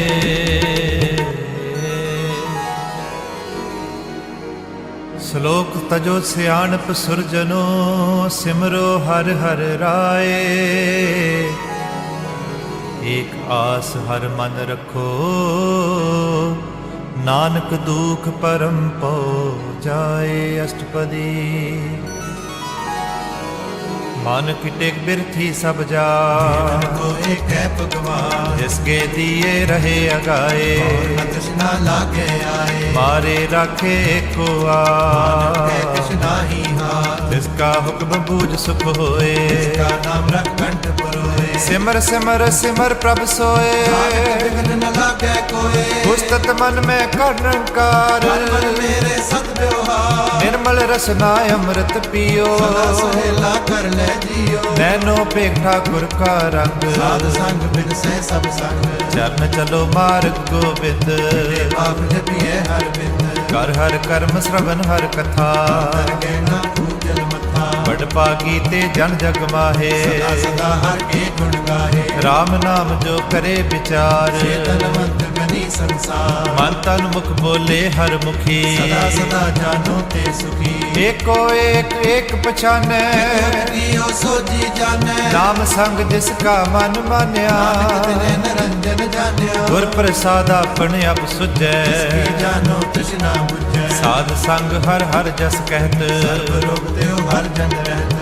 श्लोक तजो सियाणप सुरजनो सिमरो हर हर राय एक आस हर मन रखो नानक दुख परम पो जाए अष्टपदी मन की टेक बिरथी सब जा को एक है भगवान जिसके दिए रहे अगाए न तृष्णा लागे आए मारे राखे को है कृष्णा ही हाथ जिसका हुक्म बूझ सुख होए इसका नाम रख कंठ पुरोए सिमर सिमर सिमर प्रभ सोए विघ्न न लागे कोई पुस्तक मन में कर्णकार मन मेरे सत व्यवहार निर्मल रसना अमृत पियो सदा सुहेला कर ले जियो नैनो पे ठाकुर का रंग साध संग बिन से सब संग चरण चलो मार्ग गोविंद पाप जपिए हर बिंद कर हर कर्म श्रवण हर कथा कर के ना पूजल मथा बड़ पागी ते जन जग माहे सदा सदा हर के गुण गाहे राम नाम जो करे विचार चेतनवंत गनी संसार मन तन मुख बोले हर मुखी सदा सदा जानो ते सुखी एको एक एक पछाने कियो सो जी जाने नाम संग जिसका मन मान्या नानक तिने निरंजन जान्या गुर प्रसाद अपने अब सुझै की जानो तृष्णा बुझै साध संग हर हर जस कहत सर्व रोग देव हर जन रहत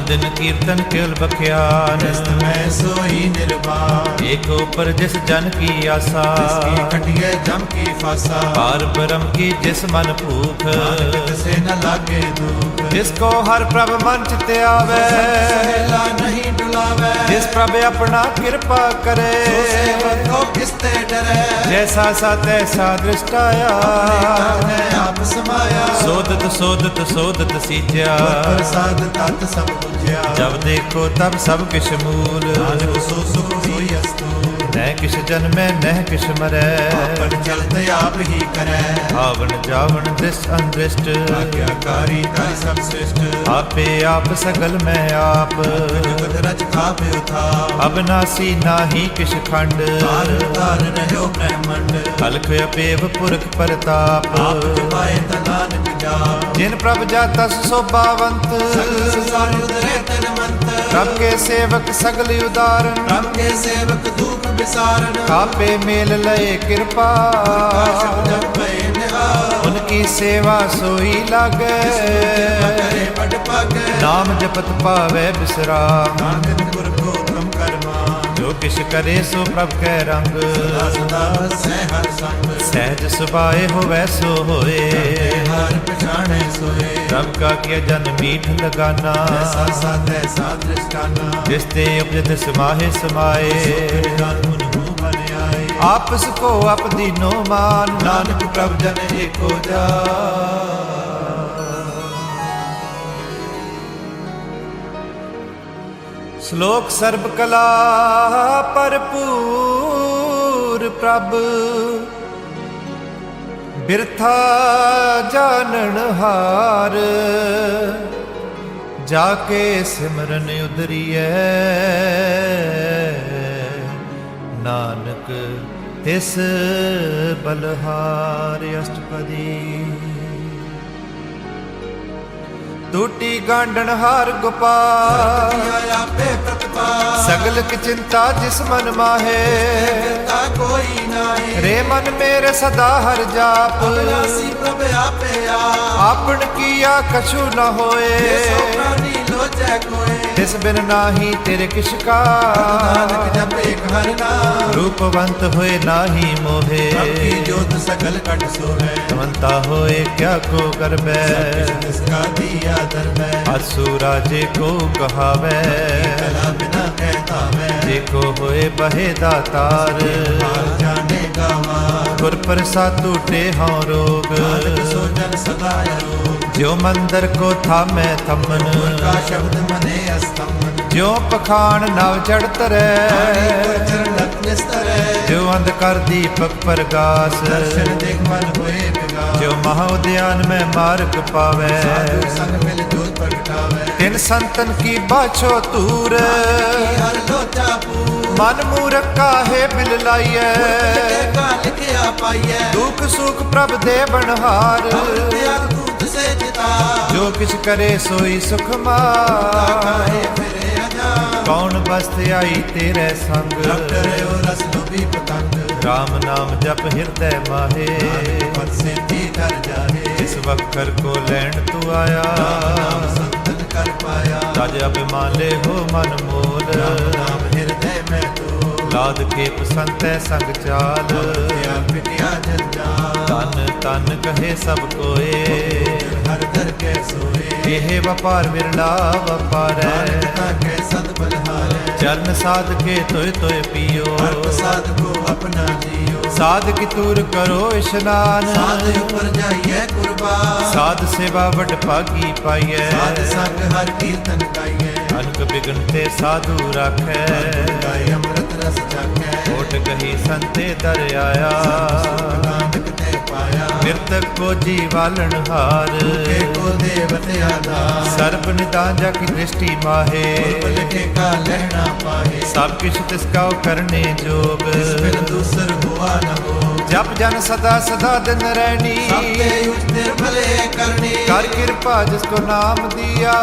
दिन कीर्तन केवल बख्यान मैं सोई निर्वाण एक ऊपर जिस जन की आशा इसकी कटिए जम की फासा पार ब्रह्म की जिस मन भूख नानक से न लागे दुख जिसको हर प्रभ मन चित आवे सहेला नहीं डुलावे जिस प्रभ अपना कृपा करे सो सेवक को किसते डरे जैसा सा तैसा दृष्टाया अपने आप समाया सोदत सोदत सोदत सीज्या प्रसाद तात सब बुझ्या जब देखो तब सब किश मूल नानक सो सुख होई अस्तु न किश जन्मै न किश मरै आपन चलते आप ही करे आवन जावन दृष्ट अनदृष्ट आज्ञाकारी ताई सब श्रेष्ठ आपे आप सगल मैं आप जगत रच खापे उठा अबनासी नाही किश खंड तार तार रहो ब्रह्मंड अलख अपेव पुरख परताप आप जपाए नानक जाप जिन प्रभ जाता शोभावंत सगल संसार उदरे तन मंत प्रभ के सेवक सगल उदारन प्रभ के सेवक दुख विसारन आपे मेल लय कृपा शब्द जप पे निहार उनकी सेवा सोई लागे करे बड़ पागे नाम जपत पावे बिसराम नानक गुर को तुम कर्मा जो किश करे सो प्रभ कै रंग सदा सदा से हर संग सहज सुभाए हो वैसो होए हर पछाणे सोए प्रभ का किया जन मीठ लगाना ऐसा साध ऐसा दृष्टाना जिसते उपजत समाहे समाए जान मुन मुँह बन आए आपस को आप दीनो मान नानक प्रभ जन एको जा श्लोक सर्ब कला भरपूर प्रभ बिरथा जानन हार जाके सिमरन उदरिए नानक तिस बलहार अष्टपदी टूटी गांडन हार गोपाल आपे प्रतिपा सगल की चिंता जिस मन माहे करता कोई नाहि रे मन मेरे सदा हर जाप अविनाशी प्रभ आपे आप आपन किया कछु न होए सो प्राणी लोचै कोय जिस बिन नाही तेरे किश का नानक जप एक हर नाम रूपवंत होए नाही मोहे प्रभ की ज्योत सकल कट सोहे तमंता होए क्या को करबे इसका दिया धर्म असुराजे को कहावे कला बिना कहता मैं देखो होए बहे दातार हाल जाने गावा गुर प्रसाद टूटे हाँ रोग नानक सो जन सदा रो जो मंदिर को था मैं थमन का शब्द मने अस्तंभन जो पखान नव चढ़त रहे चरण निस्तर जो अंधकार दीपक प्रकाश दर्शन देख मन हुए बिगा जो महाउद्यान में मार्ग पावे साधु संग मिल जोत प्रगटावे तिन संतन की बाछो तूर हर लोचा पू मन मूरख काहे बिल लाइए का लिखिया पाइए दुख सुख प्रभ दे बनहार त्याग दूध से जिता जो किछ करे सोई सुख मार काहे फिरे अजान कौन बस्त आई तेरे संग डॉक्टर रस डूबी पतंग राम नाम जप हृदय माहे पद से भी कर जाए इस वक्कर को लैंड तू आया नाम संतन कर पाया। तज अभिमान ले हो मन मोल, राम नाम हृदय में तो लाद के पसंत संग चाल। क्या पिटिया जंजाल, तन तन कहे सब कोए, हर घर के सोए। एह वपार विरला वपार मानवता के सद बलहार, चरण साध के तोय तोय पियो। हर प्रसाद को अपना जियो। साध की तूर करो स्नान, साध ऊपर जाइए कुर्बान। साध सेवा वड भागी पाइए। साध संग हर कीर्तन गाइए, अनक बिगनते साधु राखै। गाय अमृत रस जाके, ओट कही संते दर आया। नानक ते पाया। मृतक को जीवालन हार, के को देवत आधार। सर्ब निदान जा की दृष्टि माहे। उर्वल के का लहना पाए, सब किछ तिसका करने जोग। इस बिन दूसर हुआ न हो। जप जन सदा सदा दिन रहनी, सबते उच्च निर्मले करनी। कर कृपा जिसको नाम दिया।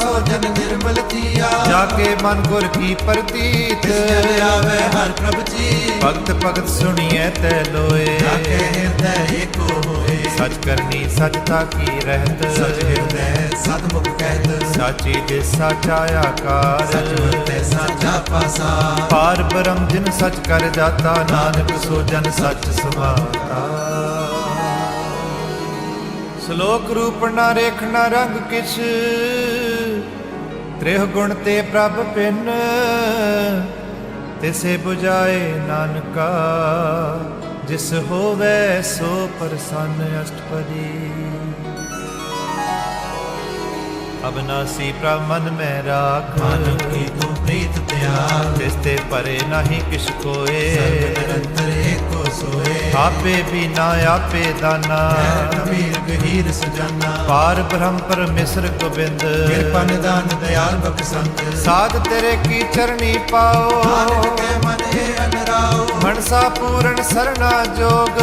सो जन निर्मल जिया, जाके मन गुर की प्रतीत। तिस जन आवे हर प्रभ जी। भगत भगत सुनिए तै लोए, जाके हृदय एको होए। सच करनी सचता की रहत। सच हृदय सतमुख कहत, साची दे साचा आकार। सच वरते साचा पासा। पार ब्रह्म जिन सच कर जाता, नानक सो जन सच समाता। श्लोक रूप न रेख न रंग किछ, त्रिह गुण ते प्रभ पिन। तिसे बुझाए नानका, जिस होवे सो प्रसन्न अष्टपदी। अविनाशी प्रभ मन में राख, मानव की तू प्रीत त्याग। तिसते परे नहीं किछ कोए। निरंतर एको सोए, आपे भी ना आपे दाना। कबीर गहीर सुजाना। पार ब्रह्म परमेश्वर गोबिंद, कृपा निदान दयाल बख्शंत। साध तेरे की चरणी पाओ। नानक के मन हे अनराओ, मनसा पूर्ण सरना जोग।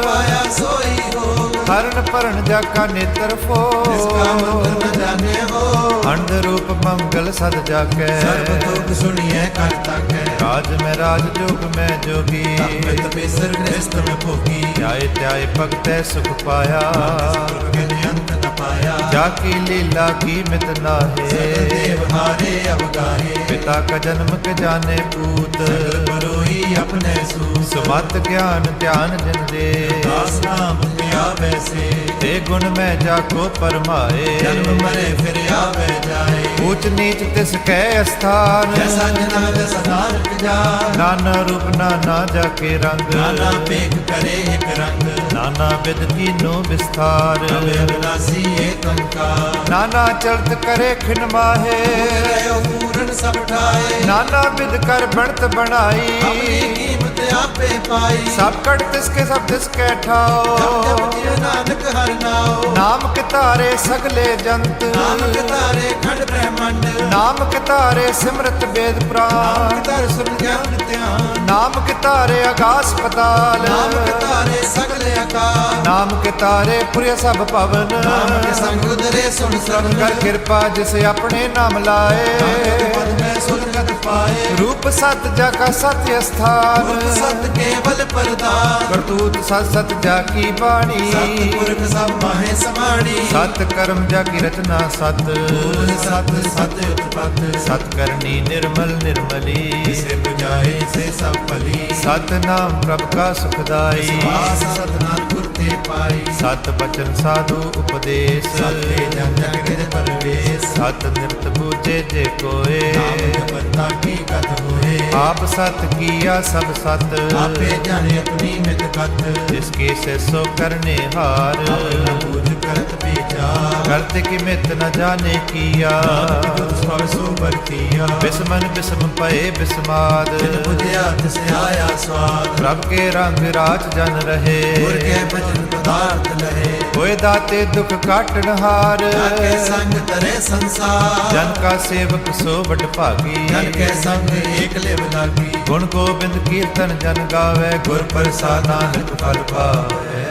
पाया सोई होग। हरण परण जाका नेत्र फो, इसका मंत्र न जाने हो। अंध रूप मंगल सद जाके। सर्व दुख सुनिए करता के, राज में राज जोग में जोगी। अमृत बेसर गृहस्थ में भोगी। त्याय त्याय भगत सुख पाया। स्वर्ग ने अंत न पाया, जाकी लीला की मित नाहे। देव हारे अवगाहे। पिता का जन्म के जाने पूत, बरोई अपने सू। सुमत ज्ञान ध्यान जिन दे। दास नाम लिया वैसे, ते गुण में जाको परमाए। जन्म मरे फिर आवे जाए। ऊंच नीच तिस कै स्थान, जैसा जना वैसा नानक जान। नाना रूप नाना जाके रंग। नाना पेख करे एक रंग, नाना विध कीनो विस्तार। अवे अविनाशी एक अंकार। नाना चलत करे खिन माहे। रहो पूर्ण सब ठाए, नाना विध कर बनत बनाई। अपनी कीमत आपे पाई। सब कट तिसके सब तिसके ठाओ। जब जब जिय नानक हर नाओ। नाम के तारे सगले जंत, नाम के तारे खंड ब्रह्मांड। नाम के तारे सिमरत वेद नाम पुराण। के तारे सुन ज्ञान ध्यान। नाम के तारे आकाश पताल। नाम के तारे सगले आकार। नाम के तारे पुर्य सब पवन। नाम के संग उदरे सुन श्रवण। कर कृपा जिसे अपने नाम लाए। नाम के पद में सुरगत पाए। रूप सत जाका सत्य स्थान। पुरख सत केवल परदान। करतूत सत सत जाकी बाणी। सतपुरख सब माहे समाणी। सत कर्म जाकी रचना सत। पूर्ण सत सत उत्पत। सत करनी निर्मल निर्मली। से बुझाए से सब फली। सत नाम प्रभ का सुखदाई। वास सतनाम गुरते पाई। सत बचन साधु उपदेश। सत्य जन जग हृदय परवेश। सत निरत बूझे जे कोए। नाम जपता की कथ होए। आप सत किया सब सत। आपे जाने अपनी मित कथ। जिसके से सो करने हार। अपना बूझ करत विचार। करते कि मित न जाने किया। नानक स्वर सो बरतिया। बिस्मन बिस्म पए बिस्माद। बिन बुझिया तिसे आया स्वाद। प्रभ के रंग राज जन रहे। गुर के भजन पदार्थ लहे। होए दाते दुख काटन हार। जाके संग तरे संसार। जन का सेवक सो बट भागी। जन के संग एक लेव लागी। गुण गोबिंद कीर्तन जन गावे। गुर प्रसाद नानक फल पावे।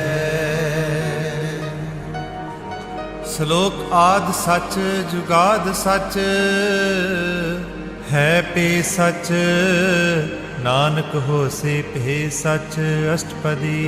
श्लोक आद सच जुगाद सच, है पे सच नानक होसे पे सच अष्टपदी।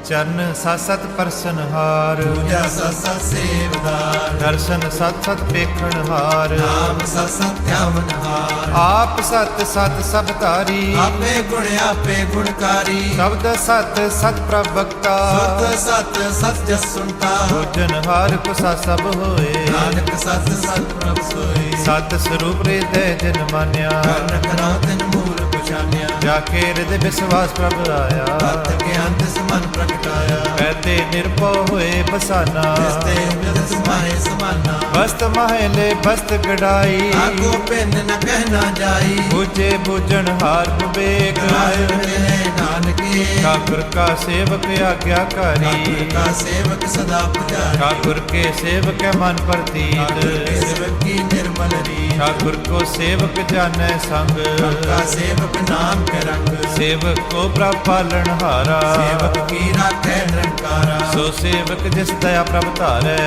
ਚਰਨ ਸਤ ਸਤ ਪਰਸਨਹਾਰ, ਪੂਜਾ ਸਤ ਸਤ ਸੇਵਦਾਰ, ਦਰਸ਼ਨ ਸਤ ਸਤ ਵੇਖਣਹਾਰ, ਨਾਮ ਸਤ ਸਤ ਧਿਆਵਨਹਾਰ, ਆਪ ਸਤ ਸਤ ਸਭ ਧਾਰੀ, ਆਪੇ ਗੁਣਕਾਰੀ, ਸ਼ਬਦ ਸਤ ਸਤ ਪ੍ਰਭਕਤਾ, ਸੁਰਤ ਸਤ ਸਤ ਜਸ ਸੁਣਤਾ, ਭੋਜਨਹਾਰ ਕੁਸਾ ਸਭ ਹੋਏ, ਨਾਨਕ ਸਤ ਸਤ ਪ੍ਰਭ ਸੋਏ, ਸਤ ਸਰੂਪ ਹਿਰਦੈ ਜਨ ਮਾਨਿਆ, ਕਰਨ ਕਰਾ ਤਿਨ ਮੂਲ ਪਛਾਨਿਆ, ਜਾ ਕੇ ਹਿਰਦੈ ਵਿਸ਼ਵਾਸ ਪ੍ਰਭ ਆਇਆ, ਤਤ ਕੇ ਅੰਤ ਸਮਨ ਪ੍ਰਗਟਾਇਆ, ਕਹਤੇ ਨਿਰਭਉ ਹੋਏ ਬਸਾਨਾ, ਤਿਸਤੇ ਉਪਦਿ ਸਮਾਏ ਸਮਾਨਾ, ਬਸਤ ਮਹਲੇ ਬਸਤ ਗੜਾਈ, ਆਗੋ ਪਿੰਨ ਨ ਕਹਿ ਨਾ ਜਾਈ, ਬੁਝੇ ਬੁਝਣ ਹਾਰ ਵਿਵੇਕ, ਰਾਇ ਮਿਲੇ ਨਾਨਕੇ, ਠਾਕੁਰ ਕਾ ਸੇਵਕ ਆਗਿਆਕਾਰੀ, ਠਾਕੁਰ ਕਾ ਸੇਵਕ ਸਦਾ ਪੁਜਾਰੀ, ठाकुर के सेवक है मन ਠਾਕੁਰ प्रतीत, ਕੇ ਸੇਵਕ ਕੀ ਨਿਰਮਲ ਰੀਤ, ठाकुर को सेवक जाने संग, ਕਾ ਸੇਵਕ ਨਾਮ ਕੇ ਰੰਗ, सेवक को प्रभ पालन हारा, ਸੇਵਕ ਕੀ ਰਾਖੈ ਨਿਰੰਕਾਰਾ, सो सेवक जिस दया प्रभ धारै,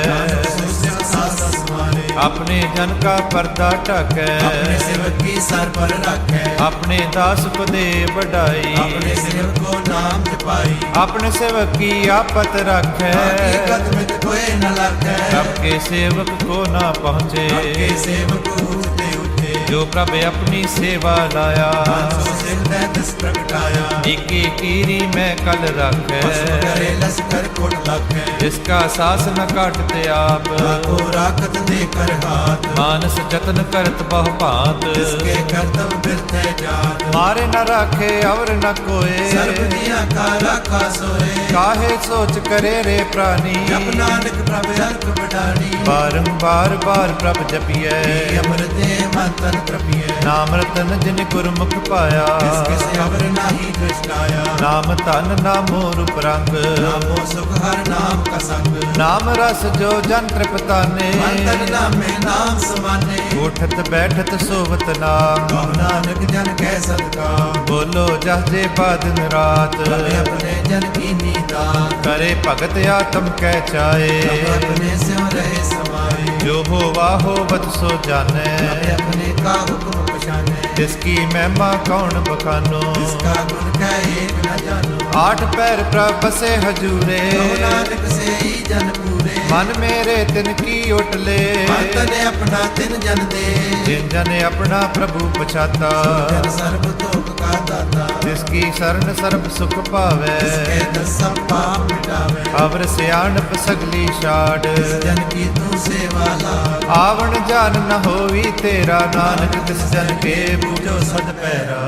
ਸੁਸਿਵ ਸਾਸ ਸਮਾਰੇ, अपने जन का पर्दा ढकै, ਆਪਣੇ ਸੇਵਕ ਕੀ ਸਰ ਪਰ ਰੱਖੈ, अपने दास को दे बढ़ाई, ਆਪਣੇ ਸੇਵਕ ਕੋ ਨਾਮ ਜਪਾਈ, अपने सेवक की आपत रखै, ਹਕੀਕਤ ਮਿਤ ਕੋਏ ਨ ਲਾਗੈ, प्रभ के सेवक को ना पहुँचे, ਆਪਕੇ ਸੇਵਕ ਉਤੇ ਉਤੇ, जो प्रभ अपनी सेवा लाया, ਸੋ ਸਿਰਦੈ ਦਿਸ ਪ੍ਰਗਟਾਇਆ, इकी कीरी मैं कल रखै, ਭਸਮ ਕਰੇ ਲਸਕਰ ਕੋਟ ਲਾਖੈ, जिसका सास न काटते आप, ਆਕੋ ਰਾਖਤ ਦੇ ਕਰ ਹਾਥ, मानस जतन करत बहु भांत, ਜਿਸਕੇ ਕਰਤਵ ਬਿਰਥੈ ਜਾਤ, मारे न राखे और न कोय, ਸਰਬ ਦੀਆਂ ਕਾ ਰਾਖਾ ਸੋਏ, काहे सोच करे रे प्राणी, ਜਪ ਨਾਨਕ ਪ੍ਰਭ ਅਰਖ ਬਡਾਣੀ, बारंबार बार प्रभ जपिए, ਅਮਰਤੇ ਮਨ ਤਨ ਤ੍ਰਪੀਐ, नाम रतन जिन गुरमुख पाया, ਜਿਸ ਕਿਸੇ ਅਵਰ ਨਾਹੀ ਦ੍ਰਿਸ਼ਟਾਇਆ, नाम तन नामो रूप रंग, ਨਾਮੋ ਸੁਖ ਹਰ ਨਾਮ ਕਾ ਸੰਗ, नाम रस जो जन तृपताने, ਮਨ ਤਨ ਨਾਮੇ ਨਾਮ ਸਮਾਨੇ, उठत बैठत सोवत नाम, ਕਹੋ ਨਾਨਕ ਜਨ ਕੈ ਸਦਕਾ, बोलो जस जे दिन रात, ਪ੍ਰਭ ਆਪਣੇ ਜਨ ਕੀ ਨੀਤਾ, करे भगत आत्म कह चाहे, ਪ੍ਰਭ ਆਪਣੇ ਸਿਉ ਰਹੇ ਸਮਾਏ, जो हो वाहो बत सो जाने, ਪ੍ਰਭ ਆਪਣੇ ਕਾ ਹੁਕਮ ਪਛਾਨੇ, जिसकी महिमा कौन बखानो, ਜਿਸਕਾ ਗੁਣ ਕੈ ਏਕ ਨ ਜਾਨੋ, आठ पैर प्रभ बसे हजूरे, ਕਹੋ ਨਾਨਕ ਸੇਈ ਜਨ ਪੂਰੇ, मन मेरे तिनकी उठले, ਮਨ ਤਨ ਆਪਣਾ ਤਿਨ ਜਨ ਦੇ, जिन जन अपना प्रभु पछाता, ਜਨ ਸਰਬ ਤੋਕ ਕਾ ਦਾਤਾ, जिसकी शरण सर्ब सुख पावे, ਜਿਸਕੇ ਦਸਮ ਪਾਪ ਮਿਟਾਵੇ, अवर सियाणप सगली छाड़, ਜਨ ਕੀ ਤੂੰ ਸੇਵਾ ਲਾਗ, आवण जान न होवी तेरा, नानक तिस जन के पूजो सद पैरा।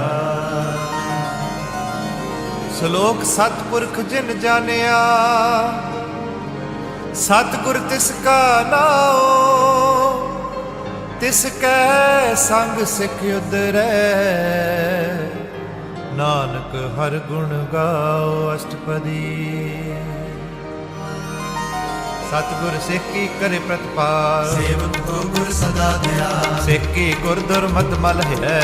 श्लोक सतपुरख जिन जानिया, सतगुर तिस का नाओ, तिस कै संग सिख उदरै, नानक हर गुण गाओ अष्टपदी। सतगुर सिख की करे प्रतिपाल, ਸੇਵਕ ਕੋ ਗੁਰ ਸਦਾ ਦਿਆ, सिख की गुर दुर्मत मल ਗੁਰ है,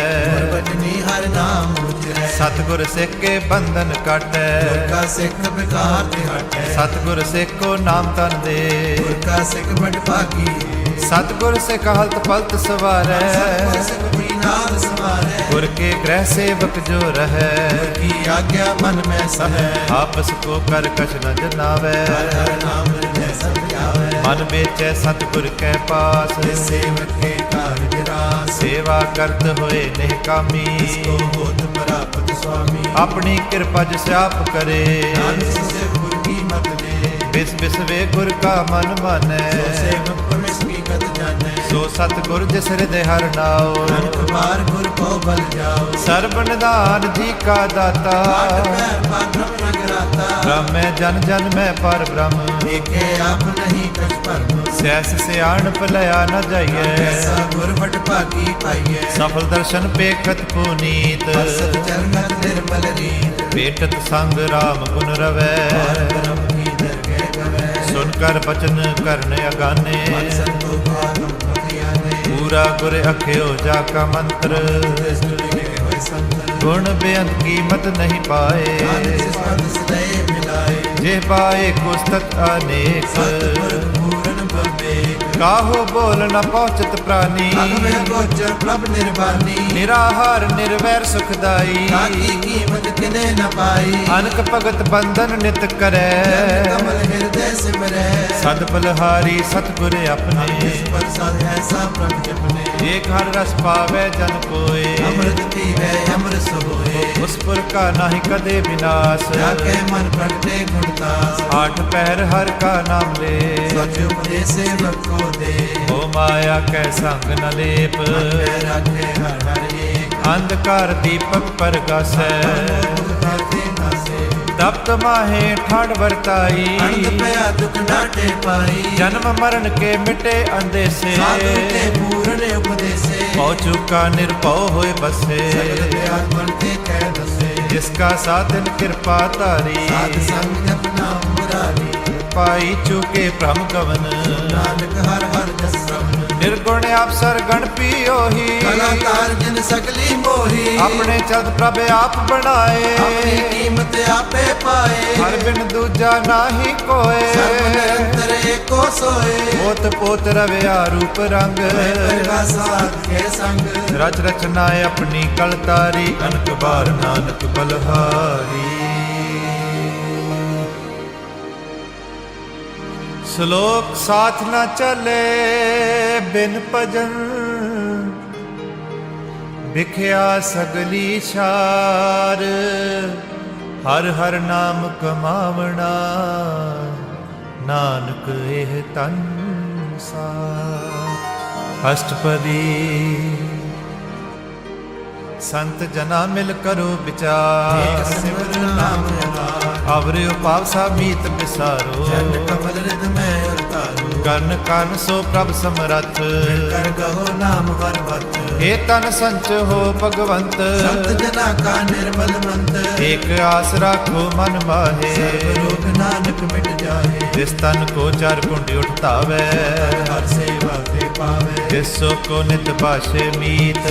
ਬਚਨੀ ਹਰ ਨਾਮ ਉਚਰੈ, सतगुर सिख के बंधन काटै, ਗੁਰ ਕਾ ਸਿੱਖ ਬਿਕਾਰ ਤੇ ਹਟੈ, सतगुर सिख को नाम तन दे, ਗੁਰ ਕਾ ਸਿੱਖ ਬੜ ਭਾਗੀ, सतगुर सिख हलत पलत सवारै, ਸਤਿਗੁਰ ਸਿੱਖ ਵੀ ਨਾਦ ਸਮਾਰੈ, गुर के ग्रह सेवक जो रहै, ਗੁਰ ਕੀ ਆਗਿਆ ਮਨ ਮੈਂ ਸਹੈ, आपस को कर कछ न जनावै, ਹਰ ਹਰ ਨਾਮ ਲੈ ਸਭ ਆਵੈ, मन बेचै सतगुर कै पास, ਸੇਵਕ ਕੇ ਕਾਰਜ ਰਾਸ, सेवा करत होए निहकामी, ਕੋ ਹੋਤ ਪ੍ਰਾਪਤ ਸੁਆਮੀ, अपनी कृपा जिस आप करे, ਨਾਨਕ ਸੇ ਗੁਰ ਕੀ ਮਤ ਦੇ, बिस बिस वे गुर का मन मानै, ਸੋ ਸੇਵਕ ਪਰਮੇਸ਼ਰ ਕੀ ਗਤ ਜਾਣੈ, सो सतगुर जिस हृदय हर नाओ, ਨਾਨਕ ਬਾਰ ਗੁਰ ਕੋ ਬਲ ਜਾਓ, सर्ब निधान जी का दाता, ਆਠ ਪੈਰ ਪਾਗ੍ਰਮ ਨਗਰਾਤਾ, ब्रह्म जन जन में पर ब्रह्म, ਦੇਖੇ ਆਪ ਨਹੀਂ ਕਛ ਭਰਮ, सहस सियाणप लया न जाइए, ਐਸਾ ਗੁਰ ਵਟ ਭਾਗੀ ਪਾਈਐ, सफल दर्शन पेखत पुनीत, ਸਤ ਚਰਨਤ ਨਿਰਮਲ ਰੀਤ, पेटत संग राम गुण रवै, ਕਰਮ ਕੀ ਦਰਗਹਿ ਗਵੈ, सुन कर बचन करन अगाने, ਮਨ ਸੰਤੋਖ ਆਤਮ ਭਗਿਆਨੇ, पूरा गुर अख्यो जाका मंत्र, ਦ੍ਰਿਸ਼ਟ ਲਿਖੇ ਹੋਏ ਸੰਤਨ, गुण बेअंत कीमत नहीं पाए, ਨਾਨਕ ਸਿਸ ਪਦ ਸदैव ਮਿਲਾਏ, जे पाए कुस्तक अनेक, ਸਤਿਗੁਰ ਪੂਰਨ ਬਵੇਕ, ਕਾਹੋ ਬੋਲ ਨ ਪਹੁੰਚਤ ਪ੍ਰਾਨੀ ਅਗਮੇ ਗੋਚਰ ਪ੍ਰਭ ਨਿਰਵਾਨੀ ਨਿਰਾਹਾਰ ਨਿਰਵੈਰ ਸੁਖਦਾਈ ਤਾਕੀ ਕੀਮਤ ਕਿਨੇ ਨ ਪਾਈ ਅਨਕ ਭਗਤ ਬੰਧਨ ਨਿਤ ਕਰੈ ਕਮਲ ਹਿਰਦੈ ਸਿਮਰੈ ਸਦ ਬਲਹਾਰੀ ਸਤਿਗੁਰ ਆਪਣੇ ਜਿਸ ਪ੍ਰਸਾਦ ਐਸਾ ਪ੍ਰਭ ਜਪਨੇ ਏਕ ਹਰ ਰਸ ਪਾਵੈ ਜਨ ਕੋਏ ਅੰਮ੍ਰਿਤ ਪੀਵੈ ਅੰਮ੍ਰਿਤ ਹੋਏ ਉਸ ਪੁਰ ਕਾ ਨਾਹੀ ਕਦੇ ਵਿਨਾਸ਼ ਜਾਕੇ ਮਨ ਪ੍ਰਗਟੇ ਗੁਣਦਾਸ ਆਠ ਪਹਿਰ ਹਰ ਕਾ ਨਾਮ ਲੈ ਸਚ ਉਪਦੇਸੇ ਵਕੋ ਦੇ ਓ ਮਾਇਆ ਕੈ ਸੰਗ ਨ ਲੇਪ ਮੈਂ ਰਾਖੇ ਹਰ ਹਰ ਏਕ ਅੰਧਕਾਰ ਦੀਪਕ ਪਰਗਾਸੈ ਕਰਤੇ ਨਾਸੇ ਤਪਤ ਮਾਹੇ ਠਾੜ ਵਰਤਾਈ ਅਨੰਦ ਪਿਆ ਦੁਖ ਨਾਟੇ ਪਾਈ ਜਨਮ ਮਰਨ ਕੇ ਮਿਟੇ ਅੰਦੇਸੇ ਸਾਧੂ ਤੇ ਪੂਰਨ ਉਪਦੇਸੇ ਪਉ ਚੁਕਾ ਨਿਰਭਉ ਹੋਏ ਬਸੇ ਸਗਲ ਤੇ ਆਤਮਨ ਤੇ ਕਹਿ ਦਸੇ ਜਿਸ ਕਾ ਸਾਧਨ ਕਿਰਪਾ ਧਾਰੀ ਸਾਧ ਸੰਗ ਜਪਨਾ ਮੁਰਾਰੀ ਪਾਈ ਚੁਕੇ ਭ੍ਰਮ ਕਵਨ ਨਾਨਕ ਹਰ ਹਰ ਜਸਮ ਨਿਰਗੁਣ ਅਪਸਰ ਗਣ ਪੀਓਹੀ ਕਲਾਕਾਰ ਜਿਨ ਸਗਲੀ ਮੋਹੀ ਆਪਣੇ ਚਲਤ ਪ੍ਰਭ ਆਪ ਬਣਾਏ ਆਪਣੀ ਕੀਮਤ ਆਪੇ ਪਾਏ ਹਰ ਬਿਨ ਦੂਜਾ ਨਾਹੀ ਕੋਏ ਸਰਬ ਨਿਰੰਤਰ ਏਕੋ ਸੋਏ ਪੋਤ ਪੋਤ ਰਵਿਆ ਰੂਪ ਰੰਗ ਪ੍ਰਗਾਸਾਦ ਕੇ ਸੰਗ ਰਚ ਰਚਨਾ ਆਪਣੀ ਕਲਤਾਰੀ ਅਨਕ ਬਾਰ ਨਾਨਕ ਬਲਹਾਰੀ ਸ਼ਲੋਕ ਸਾਥ ਨਾ ਚਲੇ ਬਿਨ ਭਜਨ ਵਿਖਿਆ ਸਗਲੀ ਛਾਰ ਹਰ ਹਰ ਨਾਮ ਕਮਾਵਣਾ ਨਾਨਕ ਇਹ ਤਨ ਸਾਰ ਅਸ਼ਟਪਦੀ ਸੰਤ ਜਨਾ ਮਿਲ ਕਰੋ ਵਿਚਾਰ ਸਿਮਰਨ ਨਾਮ ਅਨਾਰ ਅਵਰਿ ਉਪਾਵ ਸਾ ਮੀਤ ਵਿਸਾਰੋ ਜਨ ਕਮਲ ਰਿਦ ਮੈਂ ਅਰਤਾਰੂ ਕਰਨ ਕਨ ਸੋ ਪ੍ਰਭ ਸਮਰਥ ਕਰ ਗਹੋ ਨਾਮ ਹਰ ਵਤ ਏ ਤਨ ਸੰਚ ਹੋ ਭਗਵੰਤ ਸੰਤ ਜਨਾ ਕਾ ਨਿਰਮਲ ਮੰਤ ਏਕ ਆਸ ਰਾਖੋ ਮਨ ਮਾਹੇ ਸਰਬ ਰੋਗ ਨਾਨਕ ਮਿਟ ਜਾਏ ਜਿਸ ਤਨ ਕੋ ਚਾਰ ਕੁੰਡੀ ਉਠਤਾਵੈ ਹਰ ਸੇਵਾ ਤੇ ਪਾਵੇ ਜਿਸੋ ਕੋ ਨਿਤ ਭਾਸ਼ੇ ਮੀਤ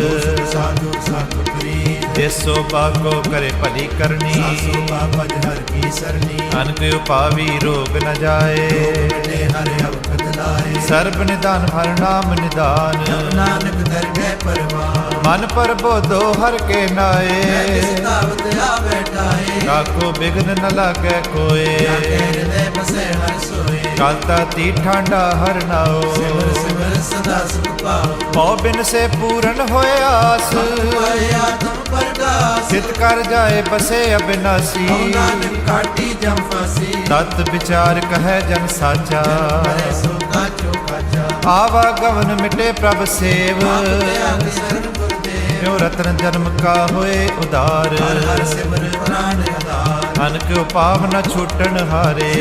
ਸਾਧੂ ਸਾਧੂ ਪ੍ਰੀਤ ਜਿਸੋ ਬਾਗੋ ਕਰੇ ਭਲੀ ਕਰਨੀ ਸਾਸੂ ਬਾਬਜ ਹਰ ਕੀ ਸਰਨੀ ਅਨਕ ਉਪਾਵੀ ਰੋਗ ਨ ਜਾਏ ਮਿਟੇ ਹਰ ਅਵਖਤ ਲਾਏ ਸਰਬ ਨਿਦਾਨ ਹਰ ਨਾਮ ਨਿਦਾਨ ਜਪ ਨਾਨਕ ਦਰਗਹਿ ਪਰਵਾਨ ਮਨ ਪਰ ਬੋਧੋ ਹਰ ਕੇ ਨਾਏ ਜਿਸ ਤਾਵਤ ਆ ਬੈਠਾਏ ਕਾਕੋ ਬਿਗਨ ਨ ਲਾਗੈ ਕੋਏ ਜਾਕੇ ਹਿਰਦੈ ਬਸੈ ਹਰ ਸੋਏ ਕਾਲਤਾ ਤੀ ਠਾਂਡਾ ਹਰ ਨਾਓ ਸਿਮਰ ਸਿਮਰ ਸਦਾ ਸੁਖ ਪਾਓ ਪਉ ਬਿਨ ਸੇ ਪੂਰਨ ਹੋਏ ਆਸ ਪਾਏ ਆਤਮ ਪਰਗਾਸ ਚਿਤ ਕਰ ਜਾਏ ਬਸੇ ਅਬਿਨਾਸੀ ਹਉ ਨਾਨਕ ਕਾਟੀ ਜਮ ਫਾਸੀ ਤਤ ਵਿਚਾਰ ਕਹੈ ਜਨ ਸਾਚਾ ਕਰੇ ਸੋ ਕਾਚੋ ਕਾਚਾ ਆਵਾ ਗਵਨ ਮਿਟੇ ਪ੍ਰਭ ਸੇਵ ਆਪ ਤਿਆਗ ਸਰਨ ਗੁਰਦੇਵ ਕਿਉ ਰਤਨ ਜਨਮ ਕਾ ਹੋਏ ਉਦਾਰ ਹਰ ਹਰ ਸਿਮਰ ਪ੍ਰਾਨ ਆਧਾਰ ਅਨਕ ਉਪਾਵ ਨ ਛੂਟਣ ਹਾਰੇ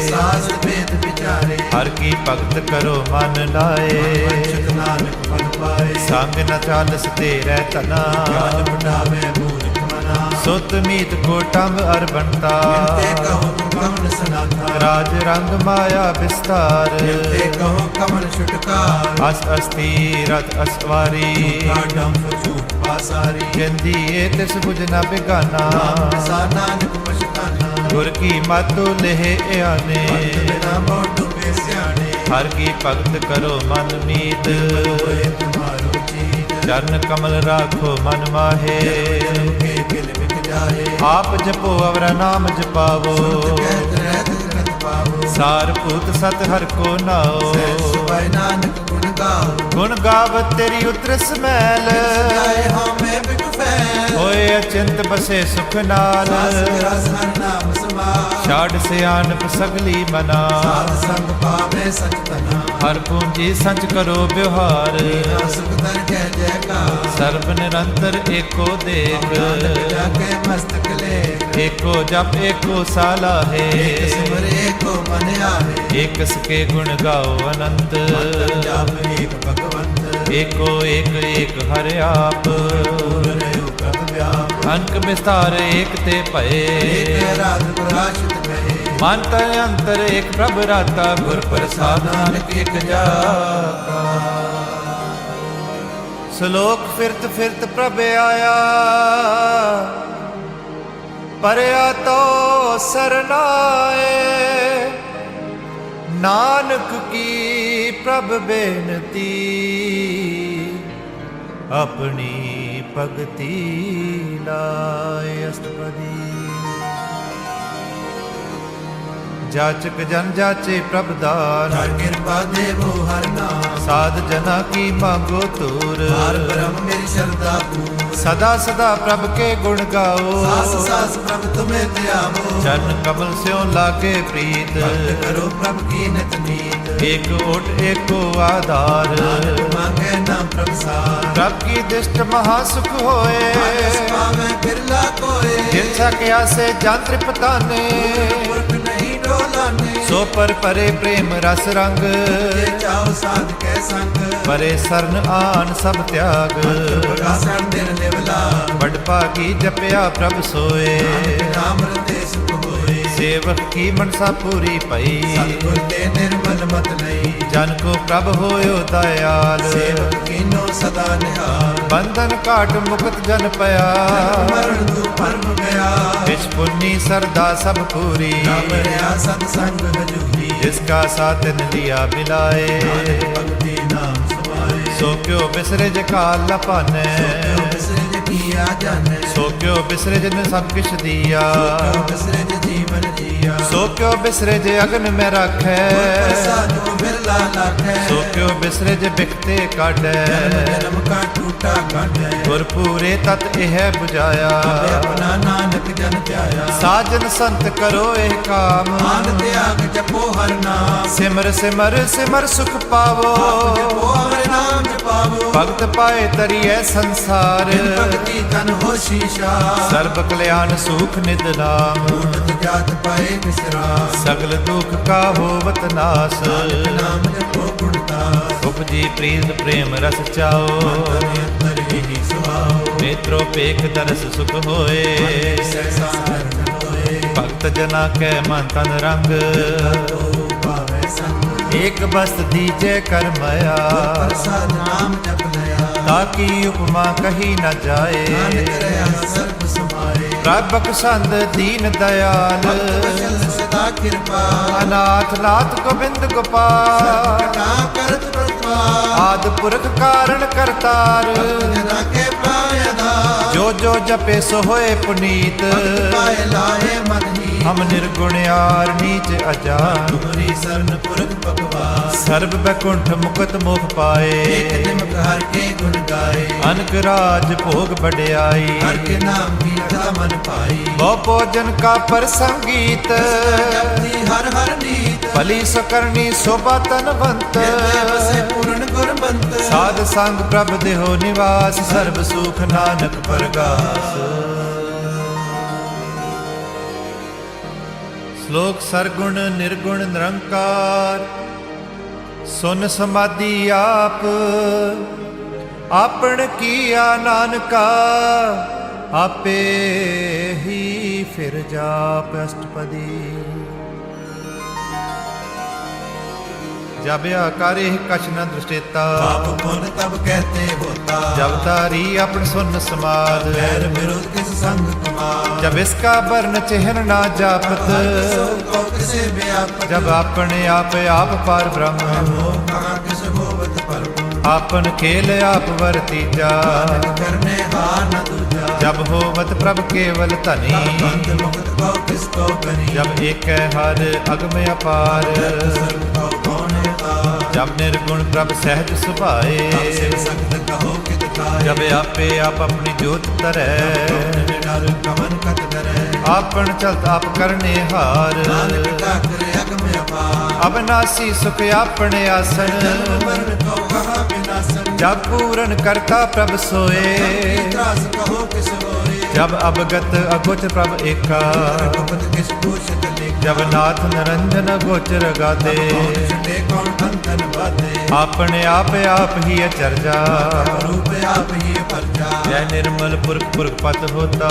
ਸਾਸ ਭੇਦ ਵਿਚਾਰੇ ਹਰ ਕੀ ਭਗਤ ਕਰੋ ਮਨ ਲਾਏ ਵੰਚਿਤ ਨਾਨਕ ਫਲ ਪਾਏ ਸੰਗ ਨ ਚਾਲਸ ਤੇਰੇ ਤਨਾ ਗਿਆਨ ਬਟਾਵੇ ਮੂਰਖ ਮਨਾ ਸੁਤ ਮੀਤ ਕੋਟੰਬ ਅਰਬੰਤਾ ਤੇ ਕਹੋ ਕਮਲ ਸਨਾਥਾ ਰਾਜ ਰੰਗ ਮਾਇਆ ਵਿਸਤਾਰ ਤੇ ਕਹੋ ਕਮਲ ਛੁਟਕਾਰ ਅਸ ਅਸਤੀ ਰਤ ਅਸਵਾਰੀ ਕਾਢਮ ਫੂਟ ਪਾਸਾਰੀ ਜੰਦੀ ਏ ਤਿਸ ਬੁਝ ਨ ਬਿਗਾਨਾ ਸਾ ਨਾਨਕ ਪਛਤਾਨਾ ਗੁਰ ਕੀ ਮਤੁ ਲਹਿ ਆਨੇ ਬਿਨਾ ਮੋਟੂ ਕੇ ਸਿਆਣੇ ਹਰ ਕੀ ਭਗਤ ਕਰੋ ਮਨ ਮੀਤ ਹੋਏ ਤੁਮਾਰੋ ਚੀਤ ਚਰਨ ਕਮਲ ਰਾਖੋ ਮਨ ਮਾਹੇ ਕੇ ਕਿਲ ਵਿਕ ਜਾਏ ਆਪ ਜਪੋ ਅਵਰ ਨਾਮ ਜਪਾਵੋ ਕਹਿਤ ਰਹਿਤ ਕਰਤ ਪਾਵੋ ਸਾਰ ਭੂਤ ਸਤ ਹਰ ਕੋ ਨਾਓ ਸੁਭਾਇ ਨਾਨਕ ਗੁਣ ਗਾਓ ਗੁਣ ਗਾਵਤ ਤੇਰੀ ਉਤਰਸ ਮੈਲ ਜਾਏ ਹਉਮੈ ਬਿਕ ਫੈਲ ਹੋਏ ਅਚਿੰਤ ਬਸੇ ਸੁਖ ਨਾਲ ਰਸ ਹਰ ਨਾਮ ਸਮਾਰ ਛਾੜ ਸਿਆਣਪ ਸਗਲੀ ਮਨਾ ਸਾਧ ਸੰਗ ਪਾਵੇ ਸਚ ਤਨਾ ਹਰ ਪੂੰਜੀ ਸੰਚ ਕਰੋ ਵਿਵਹਾਰ ਨਾ ਸੁਖ ਦਰ ਜੈ ਜੈਕਾਰ ਸਰਬ ਨਿਰੰਤਰ ਏਕੋ ਦੇਖ ਨਾਨਕ ਜਾਕੇ ਮਸਤਕ ਲੇਖ ਏਕੋ ਜਪ ਏਕੋ ਸਾਲਾਹੇ ਏਕ ਸਿਮਰ ਏਕੋ ਮਨ ਆਵੇ ਏਕ ਸਕੇ ਗੁਣ ਗਾਓ ਅਨੰਤ ਮੰਤਰ ਜਾਪ ਏਕ ਭਗਵੰਤ ਏਕੋ ਏਕ ਹਰਿ ਆਪ ਪੂਰਨ ਪ੍ਰਭ ਵਿਆਪ ਅੰਕ ਵਿਸਤਾਰ ਏਕ ਤੇ ਭਏ ਏਕ ਰਾਤ ਪ੍ਰਕਾਸ਼ਿਤ ਕਹੇ ਮਨ ਤਨ ਅੰਤਰ ਏਕ ਪ੍ਰਭ ਰਾਤਾ ਗੁਰ ਪ੍ਰਸਾਦ ਨਾਨਕ ਏਕ ਜਾਪਾ ਸ਼ਲੋਕ ਫਿਰਤ ਫਿਰਤ ਪ੍ਰਭ ਆਇਆ ਪਰਿਆ ਤੋ ਸਰਨਾਏ ਨਾਨਕ ਕੀ ਪ੍ਰਭ ਬੇਨਤੀ ਆਪਣੀ ਭਗਤੀ ਲਾਇ ਅਸ਼ਟਪਦੀ ਜਾਚਕ ਜਨ ਜਾਚੇ ਪ੍ਰਭ ਦਾਨ ਹਰ ਕਿਰਪਾ ਦੇਵੋ ਹਰ ਨਾਮ ਸਾਧ ਜਨਾ ਕੀ ਮੰਗੋ ਤੂਰ ਹਰ ਬ੍ਰਹਮ ਮੇਰੀ ਸ਼ਰਧਾ ਪੂਰ ਸਦਾ ਸਦਾ ਪ੍ਰਭ ਕੇ ਗੁਣ ਗਾਓ ਸਾਸ ਸਾਸ ਪ੍ਰਭ ਤੁਮੇ ਧਿਆਵੋ ਚਰਨ ਕਮਲ ਸਿਓ ਲਾਗੇ ਪ੍ਰੀਤ ਭਗਤ ਕਰੋ ਪ੍ਰਭ ਕੀ ਨਿਤ ਨੀਤ ਏਕ ਓਟ ਏਕੋ ਆਧਾਰ ਮੰਗੇ ਨਾਮ ਪ੍ਰਭ ਸਾਰ ਪ੍ਰਭ ਕੀ ਦਿਸ਼ਟ ਮਹਾ ਸੁਖ ਹੋਏ ਪਾਵੇਂ ਬਿਰਲਾ ਕੋਏ ਜਿਨ ਸਕਿਆ ਸੇ ਜਨ ਤ੍ਰਿਪਤਾਨੇ ਪੁਰਖ ਨਹੀਂ ਡੋਲਾਨੇ ਸੋ ਪਰ ਪਰੇ ਪ੍ਰੇਮ ਰਸ ਰੰਗ ਜੇ ਚਾਉ ਸਾਧ ਕੈ ਸੰਗ ਪਰੇ ਸਰਨ ਆਨ ਸਭ ਤਿਆਗ ਪ੍ਰਗਾਸਣ ਦਿਨ ਨਿਵਲਾ ਵਡ ਭਾਗੀ ਜਪਿਆ ਪ੍ਰਭ ਸੋਏ ਨਾਮ ਰਤੇ ਸੁਖ ਹੋਏ ਸੇਵਕ ਕੀ ਮਨਸਾ ਪੂਰੀ ਪਈ ਸਤਿਗੁਰ ਤੇ ਨਿਰਮਲ ਮਤ ਲਈ ਜਨ ਕੋ ਪ੍ਰਭ ਹੋਇਓ ਦਇਆਲ ਸੇਵਕ ਕੀਨੋ ਸਦਾ ਨਿਹਾਲ ਬੰਧਨ ਕਾਟ ਮੁਕਤ ਜਨ ਪਿਆ ਮਰਨ ਤੋਂ ਪਰਮ ਗਿਆ ਵਿਚ ਪੁੰਨੀ ਸਰਦਾ ਸਭ ਪੂਰੀ ਨਾਮ ਰਿਆ ਸਤ ਸੰਗ ਹਜੂਰੀ ਜਿਸ ਕਾ ਸਾਥਨ ਲਿਆ ਮਿਲਾਏ ਭਗਤੀ ਨਾਮ ਸਮਾਏ ਸੋ ਕਿਉ ਬਿਸਰੇ ਜੇ ਕਾਲ ਲਪਾਨੈ ਕਿਉ ਬਿਸਰੇ ਜੇ ਕੀਆ ਜਾਣੈ ਸੋ ਕਿਉ ਬਿਸਰੇ ਜਿਨ ਸਭ ਕਿਛ ਦੀਆ ਕਿਉ ਬਿਸਰੇ ਜੇ ਜੀਵਨ ਜੀਆ ਸੋ ਕਿਉ ਬਿਸਰੇ ਜੇ ਅਗਨ ਮੈਂ ਰਾਖੈ ਪ੍ਰਸਾਦੋ ਬਿਰਲਾ ਲਾਖੈ ਸੋ ਕਿਉ ਬਿਸਰੇ ਜੇ ਬਿਖਤੇ ਕਾਢੈ ਜਨਮ ਕਾ ਟੂਟਾ ਕਾਢੈ ਗੁਰ ਪੂਰੇ ਤਤ ਇਹ 부ਝਾਇਆ ਆਪਣਾ ਨਾਨਕ ਜਨ ਧਿਆਇਆ ਸਾਜਨ ਸੰਤ ਕਰੋ ਇਹ ਕਾਮ ਮਾਨ ਤਿਆਗ ਜਪੋ ਹਰ ਨਾਮ ਸਿਮਰ ਸਿਮਰ ਸਿਮਰ ਸੁਖ ਪਾਵੋ ਜਪੋ ਹਰ ਨਾਮ ਜਪਾਵੋ ਭਗਤ ਪਾਏ ਤਰੀਐ ਸੰਸਾਰ ਭਗਤੀ ਤਨ ਹੋ ਸ਼ੀਸ਼ਾ ਸਰਬ ਕਲਿਆਣ ਸੁਖ ਨਿਦ ਨਾਮ ਉਨਤ ਜਾਤ ਪਾਏ ਵਿਸਰਾਮ ਸਗਲ ਦੁਖ ਕਾ ਹੋਵਤ ਨਾਸ ਨਾਮ ਜਪੋ ਗੁਣਦਾਸ ਉਪਜੀ ਪ੍ਰੀਤ ਪ੍ਰੇਮ ਰਸ ਚਾਓ ਅੰਤਰ ਹੀ ਸੁਹਾਓ ਨੇਤਰੋ ਪੇਖ ਦਰਸ ਸੁਖ ਹੋਏ ਸਹਿਸਾ ਕਰਨ ਹੋਏ ਭਗਤ ਜਨਾ ਕੈ ਮਨ ਤਨ ਰੰਗ ਤੋ ਭਾਵੇ ਸੰਗ ਏਕ ਬਸਤ ਦੀਜੈ ਕਰ ਮਇਆ ਪ੍ਰਸਾਦ ਨਾਮ ਜਪ ਲਿਆ ਤਾਕੀ ਉਪਮਾ ਕਹੀ ਨ ਜਾਏ ਨਾਨਕ ਰਹਾ ਸਰਬ ਸਮਾਏ ਪ੍ਰਭ ਪਸੰਦ ਦੀਨ ਦਇਆਲ ਵਚਨ ਸਦਾ ਕਿਰਪਾ ਅਨਾਥ ਨਾਥ ਗੋਬਿੰਦ ਗੋਪਾਲ ਕਟਾ ਕਰਤ ਪ੍ਰਤਪਾਲ ਆਦ ਪੁਰਖ ਕਾਰਣ ਕਰਤਾਰ ਜਨਾ ਕੇ ਪਾਇਦਾ ਜੋ ਜੋ ਜਪੇ ਸੋ ਹੋਏ ਪੁਨੀਤ ਪਾਏ ਲਾਏ ਮਨ ਹੀ ਹਮ ਨਿਰਗੁਣ ਆਰ ਨੀਚ ਅਜਾਨ ਤੁਮਰੀ ਸਰਨ ਪੁਰਖ ਭਗਵਾਨ ਸਰਬ ਬੈਕੁੰਠ ਮੁਕਤ ਮੋਖ ਪਾਏ ਏਕ ਨਿਮਕ ਹਰ ਕੇ ਗੁਣ ਗਾਏ ਅਨਕ ਰਾਜ ਭੋਗ ਬੜਿਆਈ ਹਰ ਕੇ ਨਾਮ ਕੀ ਅਟਾ ਮਨ ਪਾਈ ਬਹੁ ਭੋਜਨ ਕਾ ਪਰਸੰਗੀਤ ਜਪਤੀ ਹਰ ਹਰ ਨੀਤ ਭਲੀ ਸਕਰਣੀ ਸੋਭਾ ਤਨਵੰਤ ਜਿਤੇ ਵਸੇ ਪੂਰਨ ਗੁਰਬੰਤ ਸਾਧ ਸੰਗ ਪ੍ਰਭ ਦੇਹੋ ਨਿਵਾਸ ਸਰਬ ਸੁਖ ਨਾਨਕ ਪਰਗਾਸ ਸ਼ਲੋਕ ਸਰਗੁਣ ਨਿਰਗੁਣ ਨਿਰੰਕਾਰ ਸੁਨ ਸਮਾਧੀ ਆਪ ਆਪਣ ਕੀਆ ਨਾਨਕਾ ਆਪੇ ਹੀ ਫਿਰ ਜਾਪ ਅਸ਼ਟਪਦੀ जब आकारे कछ न दृष्टेता पाप पुन तब कहते होता जब तारी अपन सुन समाद वैर विरोध किस संग कुमार जब इसका वर्ण चिन्ह ना जापत को किसे व्यापक जब अपने आप पार ब्रह्म हो कहाँ किस होवत पर आपन खेल आप वर्तीजा करने हार न दूजा जब होवत प्रभ केवल धनी बंद मुक्त को किसको करी जब एक हर अगम अपार सर्व को कौन उतार जब निर्गुण प्रभ सहज सुभाए शिव सख्त कहो कित खाए जब आपे आप अपनी जोत तरै डर कमन कत करे आपन चलत आप करने हार नानक ठाकर अगम अपार अविनाशी सुख आपने आसन मरण को कहा विनाशन जब पूरन करता प्रभ सोए त्रास कहो किस होए जब अवगत अगोचर प्रभ एका रघुपत किस पूछत लेखा जब नाथ निरंजन गोचर गाते कौन छुटे कौन अंतन बाते आपने आप ही अचरजा रूप आप ही परजा जय निर्मल पुरख पुरख पत होता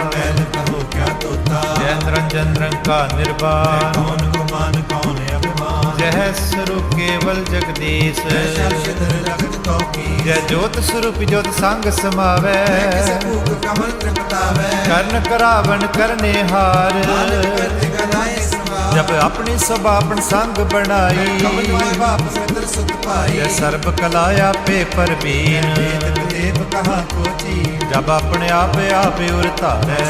मैल कहो क्या तोता जय निरंजन रंग का निर्वाण कौन गुमान कौन अभिमान जय स्वरूप केवल जगदीश शर्षधर लगत तो की जय ज्योत स्वरूप ज्योत संग समावै किस भूख कमल त्रिपटावे कर्ण करावन करने हार नानक करते गलाए सवार जब अपनी सब अपन संग बनाई ਕਮਲ ਵਾਏ ਬਾਪ ਸਤਰ ਸੁਤ ਪਾਈ जय सर्ब कलाया पे परवीन वेद देव कहाँ कोची जब अपने आप उर धारै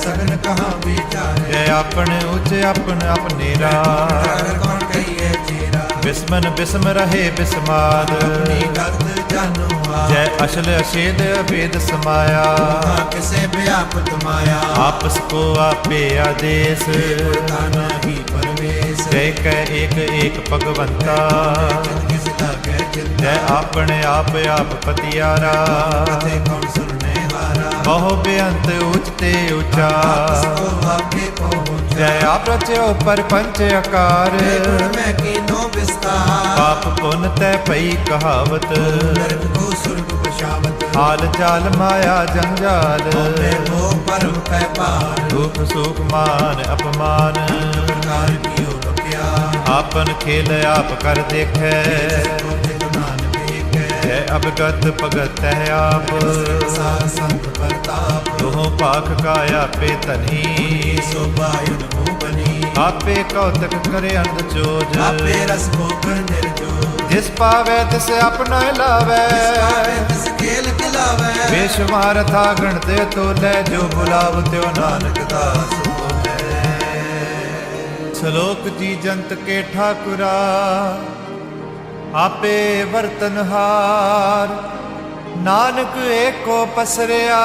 सगन कहाँ विचारे जय अपने उच अपने कर कौन कहिए चेरा बिस्मन बिस्म रहे बिस्माद अपनी गत जानो जय अशल अशेद अभेद समाया किसे व्यापत माया आपस को आपे आदेश नहीं परवेश जय कह एक भगवंता किस लागे चिंता जय अपने आप पतियारा कथे कौन सुनने हारा बहु बेअंत उचते ऊंचा को आगे पहुँच जय आप रचो पर पंच आकार मैं कीनो विस्तार पाप पुन तय पई कहावत नरक को स्वर्ग बशावत हाल चाल माया जंजाल मैं वो परम पै पार दुख सुख मान अपमान प्रकार कियो बकिया आपन खेल आप कर देखे नान बेक जय अवगत भगत है आप सार संत प्रताप दोहों पाख काया पे तनी सोबायुन मुँह बनी आपे कौतक करे अंध चोज आपे रस भोगन निर्जो जिस पावे तिस अपना लावे तिस खेल खिलावे बेशुमार था गणते तोले जो बुलाव त्यो नानक दास बोले श्लोक जी जंत के ठाकुरा आपे वर्तनहार नानक एको पसरिया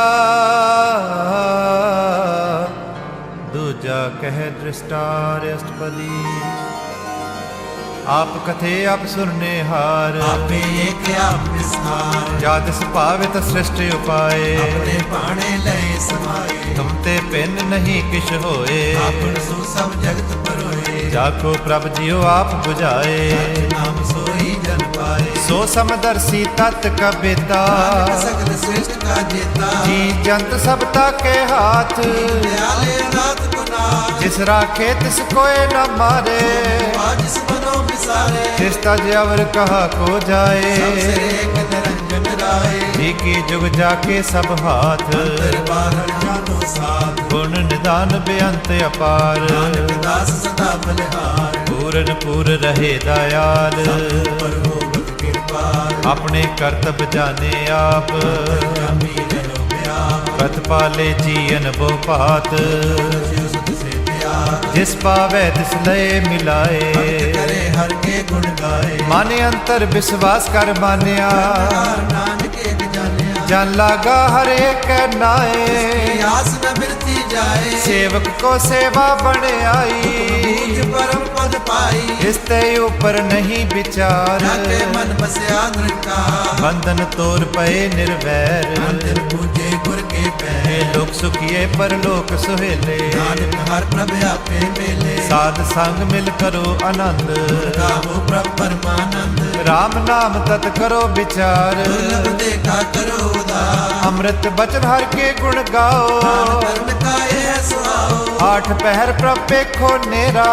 दूजा कह दृष्टार अष्टपदी आप कथे आप सुनने हार आपे एक आप विस्तार जात सुभावित सृष्टि उपाय अपने पाणे लय समाये तुम ते पिन नहीं किश होए आपन सो सब जगत परोए जाको प्रभ जियो आप बुझाए नाम सोई जन पाए सो समदर्शी तत् कबिता सकल श्रेष्ठ का जेता जी जंत सबता के हाथ दयाले नाथ गुना जिस राखे तिस कोय न मारे जिस मनो विसारे जिस तज अवर कहा को जाए सबसे एक निरंजन राय जी की जुग जाके सब हाथ अंतर बाहर जानो साथ गुण निदान बेअंत अपार नानक दास सदा बलिहार पूरन पूर रहे दयाल पर होवत कृपा अपने कर्तव्य जाने आप जामी रहो ब्याह कथ पाले जीयन बो पात शिव सुत से प्यार जिस पावे तिस लय मिलाए करे हर के गुण गाए माने अंतर विश्वास कर मानिया नानक एक जानिया जन लागा हर एक नाए आस न बिरती जाए सेवक को सेवा बन आई पूज परम पद पाई इस ते ऊपर नहीं विचार जाके मन बसया निरंकार बंधन तोर पए निर्वैर अंतर पूजे गुर के हे पैर लोक सुखिए पर लोक सुहेले नानक हर प्रभ आपे मेले साध संग मिल करो आनंद गावो प्रभ परमानंद राम नाम तत् करो विचार दुर्लभ देखा करो उदार अमृत बचन हर के गुण गाओ कर्म का यह सुहाओ आठ पहर प्रभ पेखो नेरा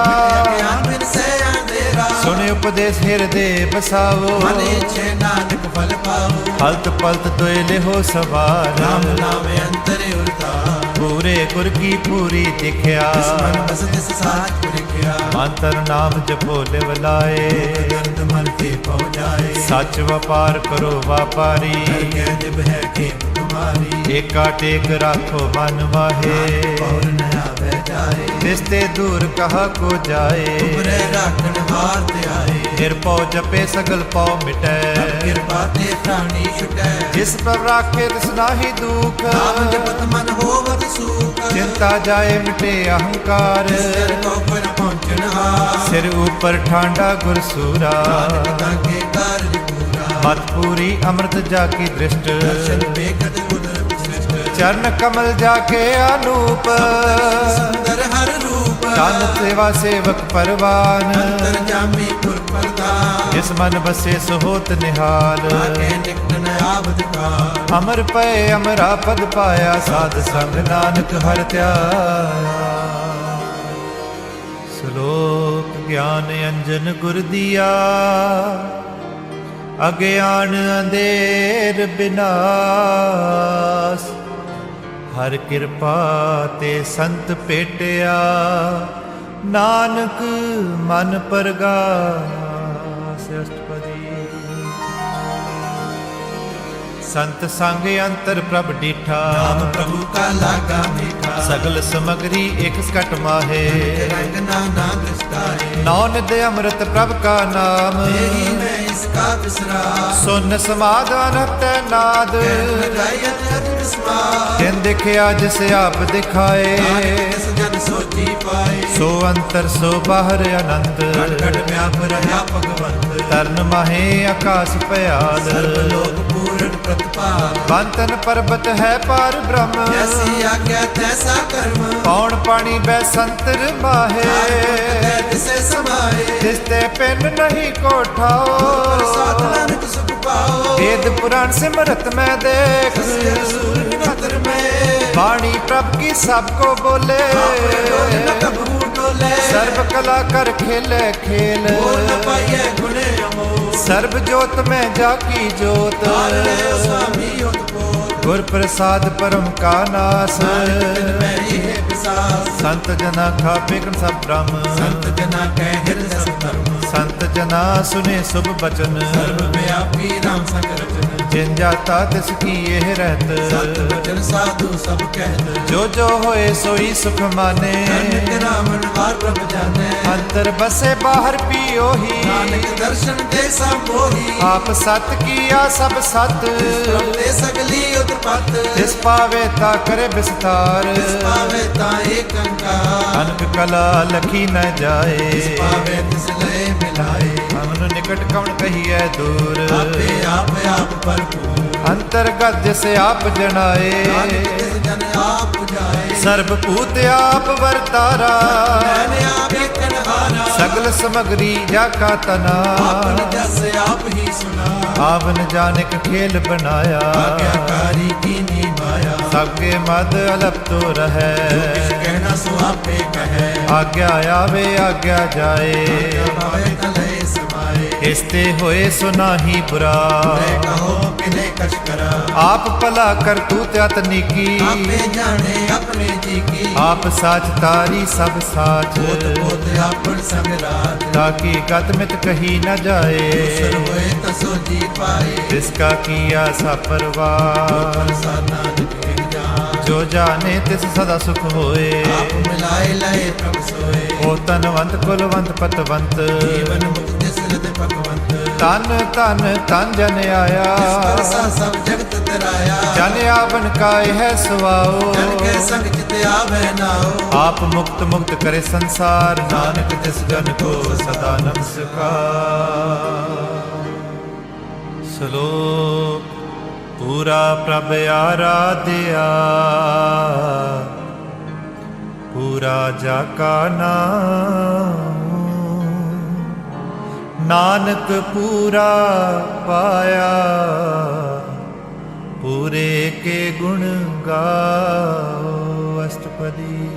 ज्ञान बिन से अंधेरा सुने उपदेश हृदय बसाओ मने छे नानक फल पाओ हलत पलत दोयले हो सवार राम नाम अंतरे उरता पूरे गुर की पूरी दिख्या मन बस दिस साच पुरखिया मंत्र नाम जपो लिवलाए दर्द मन ते पहुँ जाए सच व्यापार करो व्यापारी कह दिब है खेम तुम्हारी एका टेक राखो मन वाहे और नया बह जाए रिश्ते दूर कहा को जाए उबरे राखण हार ते आए निरपौ जपे सगल पौ मिटै कृपा ते प्राणी छुटै जिस पर राखे तिस नाहि दुख नाम जपत मन होवत सुख चिंता जाए मिटे अहंकार सिर को पर पहुँचन हार सिर ऊपर ठांडा गुरसूरा नानक के कार्य पूरा मत पूरी अमृत जाकी दृष्ट दर्शन बेखत कुदरत सृष्ट चरण कमल जाके अनूप सुंदर हर रूप तन सेवा सेवक परवान अंतर जामी पुर प्रधान जिस मन बसे सुहोत निहाल आगे निकट न आवत काल अमर पय अमरा पद पाया साध संग नानक हर त्याया श्लोक ज्ञान अंजन गुर दिया अज्ञान अंधेर विनाश हर किरपा ते संत पेटिया ਨਾਨਕ ਮਨ ਪਰਗਾਸ ਅਸ਼ਟਪਦੀ। ਸੰਤ ਸੰਗ ਅੰਤਰ ਪ੍ਰਭ ਡੀਠਾ, ਨਾਮ ਪ੍ਰਭੂ ਕਾ ਲਾਗਾ ਮੀਠਾ। ਸਗਲ ਸਮਗਰੀ ਇਕ ਸਕਟ ਮਾਹੇ, ਰੰਗ ਨਾਨਾ ਦ੍ਰਿਸ਼ਟਾਏ। ਨੌ ਨਿਧ ਅੰਮ੍ਰਿਤ ਪ੍ਰਭ ਕਾ ਨਾਮ, तेरी मैं इसका बिसरा। ਸੁਨ ਸਮਾਦ ਅਨਹਤ ਨਾਦ। गायत अद्भुत स्मार। ਜਿਨ ਦੇਖਿਆ ਜਿਸ ਆਪ ਦਿਖਾਏ, नानक तिस जन सोची पाए। ਸੋ ਅੰਤਰ ਸੋ ਬਾਹਰ ਅਨੰਤ। घट घट व्याप रहा भगवंत। ਤਰਨ ਮਾਹੇ ਆਕਾਸ ਭਿਆਲ, सर्व लोक पूर्ण प्रतिपाल। ਬੰਤਨ ਪਰਬਤ ਹੈ ਪਾਰ ਬ੍ਰਹਮ, जैसी आज्ञा तैसा कर्म। ਪੌਣ ਪਾਣੀ ਬੈ ਸੰਤਰ ਮਾਹੇ। तिसे समाए। ਜਿਸ ਤੇ ਪਿੰਡ ਨਹੀਂ ਕੋਠਾਓ, साध नानक सुख पाओ। ਵੇਦ ਪੁਰਾਣ ਸਿਮਰਤ ਮੈਂ ਦੇਖ। कसके रसूल निकतर में। ਬਾਣੀ ਪ੍ਰਭ ਕੀ ਸਭ ਕੋ ਬੋਲੇ, डोले न कबहू डोले। ਸਰਬ ਕਲਾ ਕਰ ਖੇਲੇ ਖੇਲ। बोल न पाइए गुणे अमोल। ਸਰਬ ਜੋਤ ਮੈਂ ਜਾ ਕੀ ਜੋਤ, तार ले स्वामी उत्पोत। ਗੁਰ ਪ੍ਰਸਾਦ ਪਰਮ ਕਾ ਨਾਸ। तिन में ये विसास। ਸੰਤ ਜਨਾ ਖਾਪੇ ਕਨ ਸਭ ਬ੍ਰਹਮ, संत जना कह हृदय सब धर्म। ਸੰਤ ਜਨਾ ਸੁਨੇ ਸੁਭ ਬਚਨ। सर्व व्यापी राम संग रचन। ਜਿਨ ਜਾਤਾ ਤਿਸ ਕੀ ਇਹ सत ਰਹਿਤ, वचन साधु सब कहत। ਜੋ ਜੋ ਹੋਏ ਸੋਈ ਸੁਖ ਮਾਨੇ। नानक रावण वार प्रभ जाने। ਅੰਤਰ ਬਸੇ ਬਾਹਰ ਪੀ ਉਹੀ, नानक दर्शन दे सब मोही। ਆਪ ਸਤ ਕੀਆ ਸਭ ਸਤ। प्रभ ते सगली उत्पत। ਤਿਸ ਪਾਵੇ ਤਾ ਕਰੇ ਵਿਸਤਾਰ, तिस पावे ता एक अंकार। ਅਨਕ ਕਲਾ ਲਖੀ ਨ ਜਾਏ। तिस पावे तिस लय मिलाए। ਅਮਨ ਨਿਕਟ ਕਉਣ ਕਹੀਐ ਦੂਰ, आपे आप भरपूर। ਅੰਤਰਗਤ ਜਿਸ ਆਪ ਜਣਾਏ। नानक तिस जन आप जाए। ਸਰਬ ਭੂਤ ਆਪ ਵਰਤਾਰਾ, मैंने आप एक कन्हारा। ਸਗਲ ਸਮਗਰੀ ਜਾ ਕਾ ਤਨਾ। आपन जस आप ही सुना। ਆਵਨ ਜਾਨਕ ਖੇਲ ਬਣਾਇਆ, आज्ञाकारी कीनी माया। ਸਭਕੇ ਮਦ ਅਲਪ ਤੋ जो ਰਹੈ। किछ कहना सो आपे कहे। ਆਗਿਆ ਆਵੇ ਆਗਿਆ ਜਾਏ, भावे तलय समाए। ਇਸ ਤੇ ਹੋਏ ਸੋ ਨਾਹੀ ਬੁਰਾ। मैं कहो किने कछ करा। ਆਪ ਭਲਾ ਕਰ ਤੂ ਤਿਆਤ ਨੀਕੀ, आपे जाने अपने जी की। ਆਪ ਸਾਚ ਤਾਰੀ ਸਭ ਸਾਚ। पोत पोत आपन संग राज। ਤਾਕੀ ਗਤ ਮਿਤ ਕਹੀ ਨ ਜਾਏ, सर होए तसो जी पाए। ਤਿਸ ਕਾ ਕੀਆ ਸਾ ਪਰਵਾਰ। प्रसाद नानक एक जान। ਜੋ ਜਾਣੇ ਤਿਸ ਸਦਾ ਸੁਖ ਹੋਏ। आप मिलाए लय प्रभ सोए। ਓ ਤਨਵੰਤ ਕੁਲਵੰਤ ਪਤਵੰਤ, जीवन मुक्त सिलत भगवंत। ਤਨ ਧਨ ਤਨ ਜਨ ਆਇਆ। परसा सब जगत तराया। ਜਨ ਆਵਨ ਕਾਇ ਹੈ ਸੁਆਓ, जन के संग चित आवे नाओ। ਆਪ ਮੁਕਤ ਮੁਕਤ ਕਰੇ ਸੰਸਾਰ। ਨਾਨਕ ਤਿਸ ਜਨ ਕੋ ਸਦਾ ਨਮਸਕਾਰ। ਸ਼ਲੋਕ ਪੂਰਾ ਪ੍ਰਭ ਆਰਾਧਿਆ, ਪੂਰਾ ਜਾ ਕਾ ਨਾਮ। ਨਾਨਕ ਪੂਰਾ ਪਾਇਆ, ਪੂਰੇ ਕੇ ਗੁਣ ਗਾਓ। ਅਸ਼ਟਪਦੀ।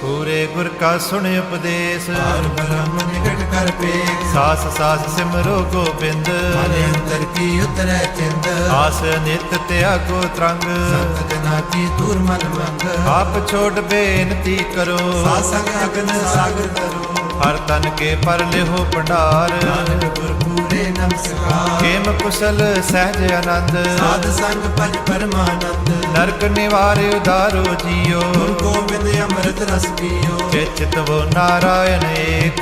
ਪੂਰੇ ਗੁਰ ਕਾ ਸੁਣ ਉਪਦੇਸ਼, पार ब्रह्म निकट कर पेख। ਸਾਸ ਸਾਸ ਸਿਮਰੋ ਗੋਬਿੰਦ। मन अंतर की उतरे चिंद। ਆਸ ਨਿਤ ਤਿਆਗੋ ਤਰੰਗ, संत जना की दूर मन मंग। ਆਪ ਛੋੜ ਬੇਨਤੀ ਕਰੋ। सासंग अगन सागर तरो। ਹਰ ਤਨ ਕੇ ਪਰ ਲਿਹੋ ਭੰਡਾਰ। नानक गुर पूरे नमस्कार। ਖੇਮ ਕੁਸ਼ਲ ਸਹਿਜ ਆਨੰਦ, साध संग पज परमानंद। ਨਰਕ ਨਿਵਾਰਿ ਉਦਾਰੋ ਜੀਓ। गुरु गोविंद अमृत रस पियो। ਚਿਤ ਵੋ ਨਾਰਾਇਣ ਏਕ,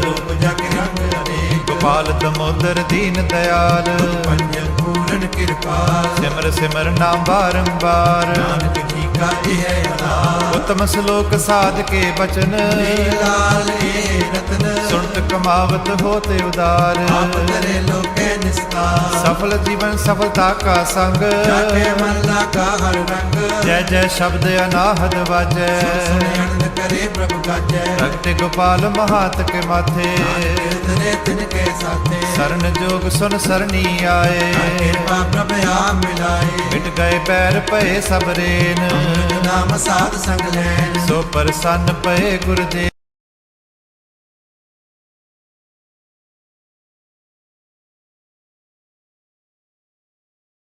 रूप जग रंग अनेक। ਗੋਪਾਲ ਦਮੋਦਰ ਦੀਨ ਦਿਆਲ। पंजन पूर्ण कृपा। ਸਿਮਰ ਸਿਮਰ ਨਾਮ ਬਾਰੰਬਾਰ। नानक जी का यह अनार। ਉਤਮ ਸ਼ਲੋਕ ਸਾਧ ਕੇ ਬਚਨ, लाल ए रतन। ਸੁਣਤ ਕਮਾਵਤ ਹੋਤੇ ਉਦਾਰ। आप करे लोके निस्तार। ਸਫਲ ਜੀਵਨ ਸਫਲਤਾ ਕਾ ਸੰਗ, जाके मन लागा हर रंग। ਜੈ ਜੈ ਸ਼ਬਦ ਅਨਾਹਦ ਵਾਜੈ। सुन अनंद करे प्रभु गाजै। ਰਗਤੇ ਗੋਪਾਲ ਮਹਾਤ ਕੇ ਮਾਥੇ। धरे तिनके साथे। ਸਰਨ ਜੋਗ ਸੁਨ ਸਰਣੀ ਆਏ। कृपा प्रभ आप मिलाए। ਮਿਟ ਗਏ ਪੈਰ ਪਏ ਸਭ ਰੇਨ, नाम साध संग लैन। ਸੋ ਪ੍ਰਸੰਨ ਪਏ ਗੁਰਦੇਵ।